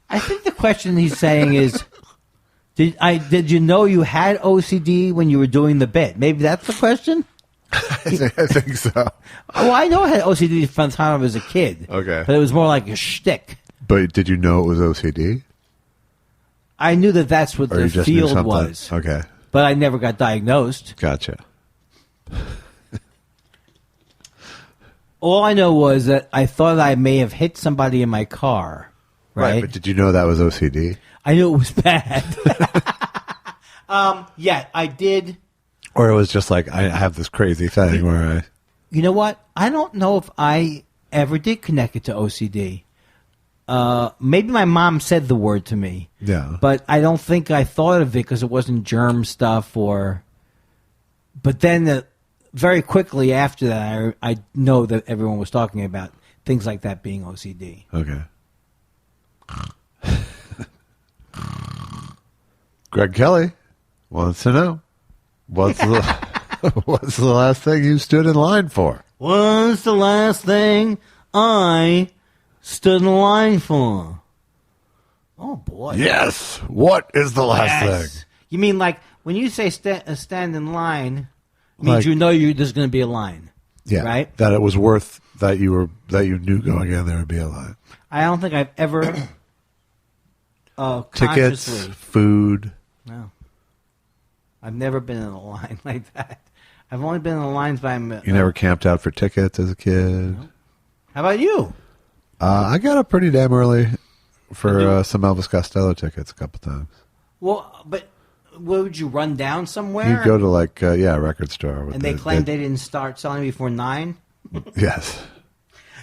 I think the question he's saying is, did you know you had OCD when you were doing the bit? Maybe that's the question? I think so. Well, I know I had OCD from the time I was a kid. Okay. But it was more like a shtick. But did you know it was OCD? I knew that that's what the field was. Okay. But I never got diagnosed. Gotcha. All I know was that I thought I may have hit somebody in my car. Right? But did you know that was OCD? I knew it was bad. Yeah, I did. Or it was just like, I have this crazy thing where I... You know what? I don't know if I ever did connect it to OCD. maybe my mom said the word to me. Yeah. But I don't think I thought of it because it wasn't germ stuff or. But then very quickly after that, I know that everyone was talking about things like that being OCD. Okay. Greg Kelly wants to know what's the last thing you stood in line for? What's the last thing I stood in line for? Oh boy! Yes. What is the last thing? You mean like when you say stand in line? It means there's going to be a line. Yeah. Right. That it was worth that you knew going in there would be a line. I don't think I've ever tickets, consciously. food. No. I've never been in a line like that. I've only been in lines by. You never camped out for tickets as a kid? No. How about you? I got up pretty damn early for some Elvis Costello tickets a couple times. Well, but would you run down somewhere? You'd go to a record store. And they claimed they didn't start selling before 9? Yes.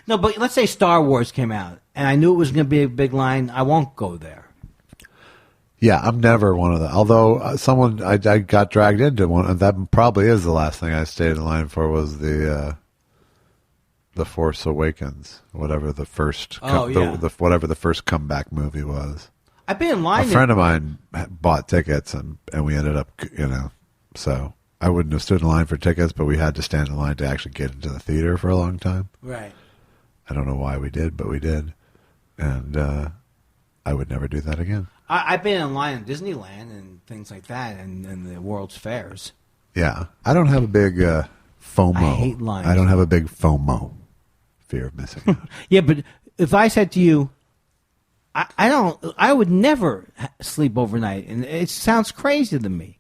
No, but let's say Star Wars came out, and I knew it was going to be a big line. I won't go there. Yeah, I'm never one of them. Although I got dragged into one, and that probably is the last thing I stayed in line for was the Force Awakens, whatever the first whatever the first comeback movie was. I've been in line. A friend of mine bought tickets, and we ended up, so I wouldn't have stood in line for tickets, but we had to stand in line to actually get into the theater for a long time. Right. I don't know why we did, but we did, and I would never do that again. I've been in line at Disneyland and things like that, and the World's Fairs. Yeah, I don't have a big FOMO. I hate lines. I don't have a big FOMO, fear of missing out. Yeah, but if I said to you, I would never sleep overnight, and it sounds crazy to me.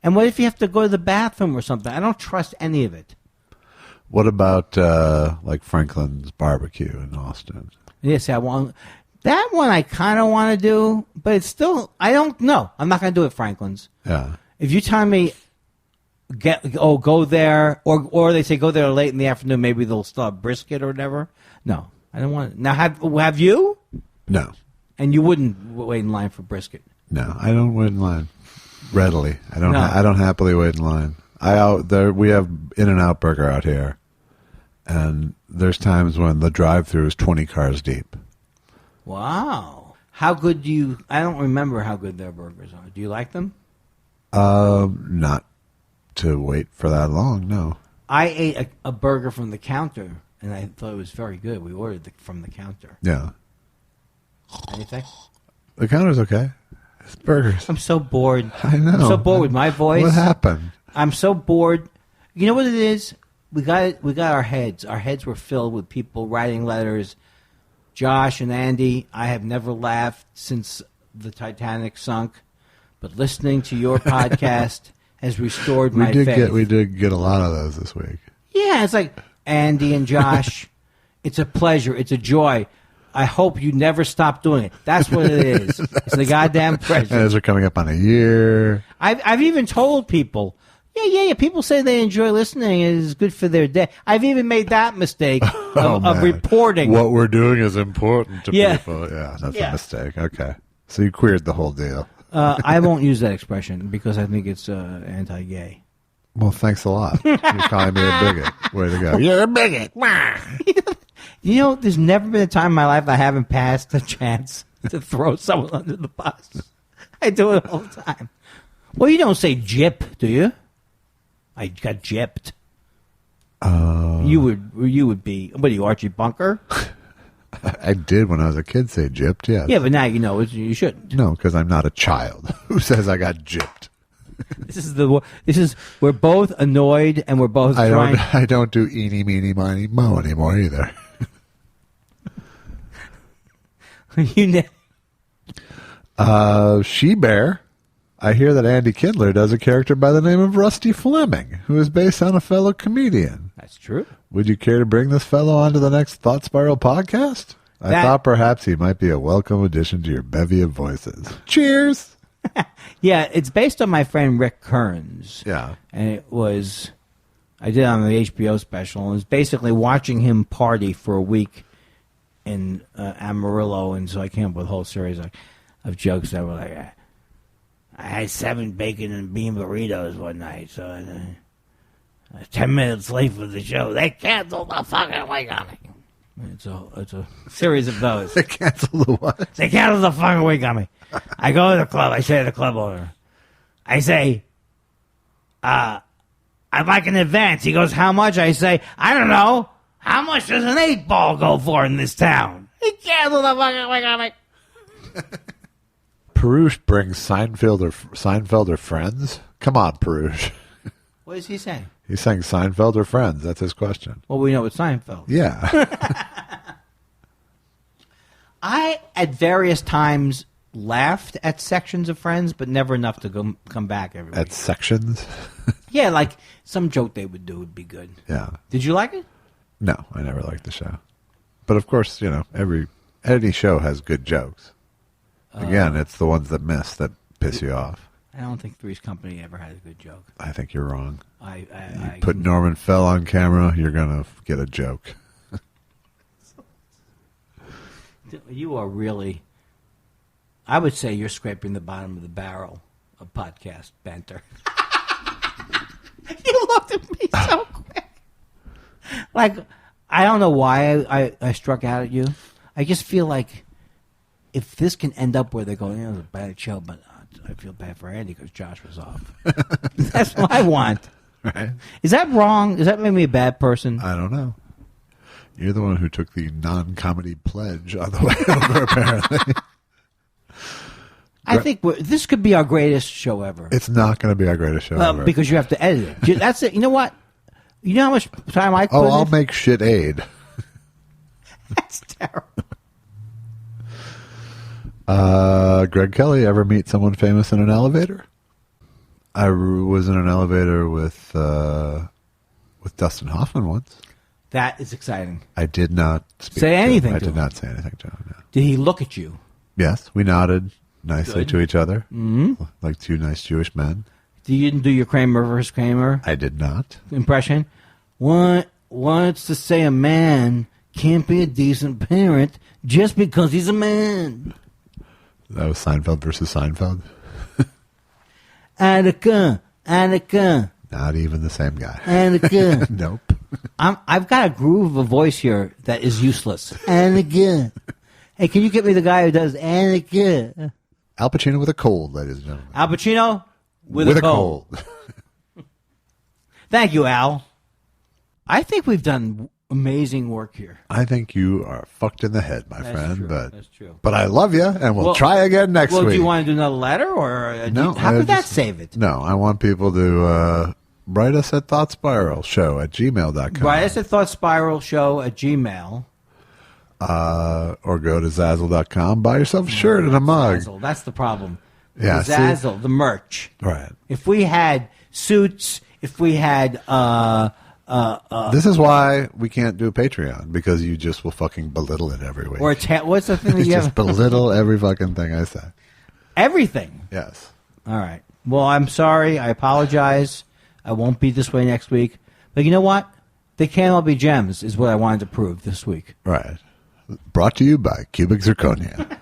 And what if you have to go to the bathroom or something? I don't trust any of it. What about like Franklin's Barbecue in Austin? Yes, that one I kind of want to do, but it's still, I don't know. I'm not going to do it, Franklin's. Yeah. If you tell me, go there, or they say go there late in the afternoon, maybe they'll still have brisket or whatever. No, I don't want it. Now, have you? No. And you wouldn't wait in line for brisket? No, I don't wait in line readily. I don't. No. I don't happily wait in line. We have In-N-Out Burger out here, and there's times when the drive-thru is 20 cars deep. Wow. How good do you... I don't remember how good their burgers are. Do you like them? Not to wait for that long, no. I ate a burger from the counter, and I thought it was very good. We ordered from the counter. Yeah. Anything? The counter's okay. It's burgers. I'm so bored. I know. I'm so bored with my voice. What happened? I'm so bored. You know what it is? We got our heads. Our heads were filled with people writing letters. Josh and Andy, I have never laughed since the Titanic sunk, but listening to your podcast has restored my faith. We did get a lot of those this week. Yeah, it's like Andy and Josh. It's a pleasure. It's a joy. I hope you never stop doing it. That's what it is. It's the goddamn pleasure. As we're coming up on a year. I've even told people, yeah. People say they enjoy listening. It is good for their day. I've even made that mistake of reporting. What we're doing is important to people. Yeah, that's Yeah. a mistake. Okay. So you queered the whole deal. I won't use that expression because I think it's anti-gay. Well, thanks a lot. You're calling me a bigot. Way to go. You're a bigot. You know, there's never been a time in my life I haven't passed a chance to throw someone under the bus. I do it all the time. Well, you don't say gyp, do you? I got gypped. You would be. What are you, Archie Bunker? I did when I was a kid say gypped, yes. Yeah, but now you know you shouldn't. No, because I'm not a child who says I got gypped. This is we're both annoyed and we're both trying. I don't do eeny, meeny, miny, mo anymore either. She-Bear. I hear that Andy Kindler does a character by the name of Rusty Fleming, who is based on a fellow comedian. That's true. Would you care to bring this fellow onto the next Thought Spiral podcast? I thought perhaps he might be a welcome addition to your bevy of voices. Cheers! Yeah, it's based on my friend Rick Kearns. Yeah. And I did it on the HBO special, and it's basically watching him party for a week Amarillo, and so I came up with a whole series of jokes that were like, I had 7 bacon and bean burritos one night, so 10 minutes late for the show, they canceled the fucking wake on me. It's a series of those. They canceled the what? They canceled the fucking wake on me. I go to the club. I say to the club owner, I say, I'd like an advance. He goes, how much? I say, I don't know. How much does an 8-ball go for in this town? He canceled the fucking wake on me. Perush brings Seinfeld or Friends? Come on, Perush. What is he saying? He's saying Seinfeld or Friends. That's his question. Well, we know it's Seinfeld. Yeah. I, at various times, laughed at sections of Friends, but never enough to come back every week. At sections? Yeah, like some joke they would do would be good. Yeah. Did you like it? No, I never liked the show. But of course, any show has good jokes. Again, it's the ones that miss that piss you off. I don't think Three's Company ever had a good joke. I think you're wrong. I put Norman Fell on camera, you're going to get a joke. You are really... I would say you're scraping the bottom of the barrel of podcast banter. You looked at me so quick. Like, I don't know why I struck out at you. I just feel like if this can end up where they're going, it was a bad show, but I feel bad for Andy because Josh was off. That's what I want. Right? Is that wrong? Does that make me a bad person? I don't know. You're the one who took the non-comedy pledge on the way over, apparently. I think this could be our greatest show ever. It's not going to be our greatest show ever. Because you have to edit it. That's it. You know what? You know how much time I put in I'll make shit aid. That's terrible. Greg Kelly, ever meet someone famous in an elevator? I was in an elevator with Dustin Hoffman once. That is exciting. I did not say anything to him. I did not say anything to him. No. Did he look at you? Yes, we nodded nicely to each other, mm-hmm. like two nice Jewish men. You didn't do your Kramer versus Kramer? I did not. Impression? What's to say a man can't be a decent parent just because he's a man? That was Seinfeld versus Seinfeld. Annika. Not even the same guy. Annika. Nope. I've got a groove of a voice here that is useless. Annika. Hey, can you get me the guy who does Annika? Al Pacino with a cold, ladies and gentlemen. Al Pacino with a cold. Thank you, Al. I think we've done amazing work here. I think you are fucked in the head, my friend. True. But that's true. But I love you, and we'll try again next week. Well, do you want to do another letter, or no? How could that save it? No, I want people to write us at thoughtspiralshow@gmail.com. Write us at thoughtspiralshow@gmail. Or go to Zazzle.com. Buy yourself a shirt and a mug. Zazzle. That's the problem. Yeah, the Zazzle, the merch. Right. If we had suits, if we had... this is why we can't do Patreon, because you just will fucking belittle it every week. Or what's the thing that you just have? belittle every fucking thing I say. Everything? Yes. All right. Well, I'm sorry. I apologize. I won't be this way next week. But you know what? They can't all be gems is what I wanted to prove this week. Right. Brought to you by Cubic Zirconia.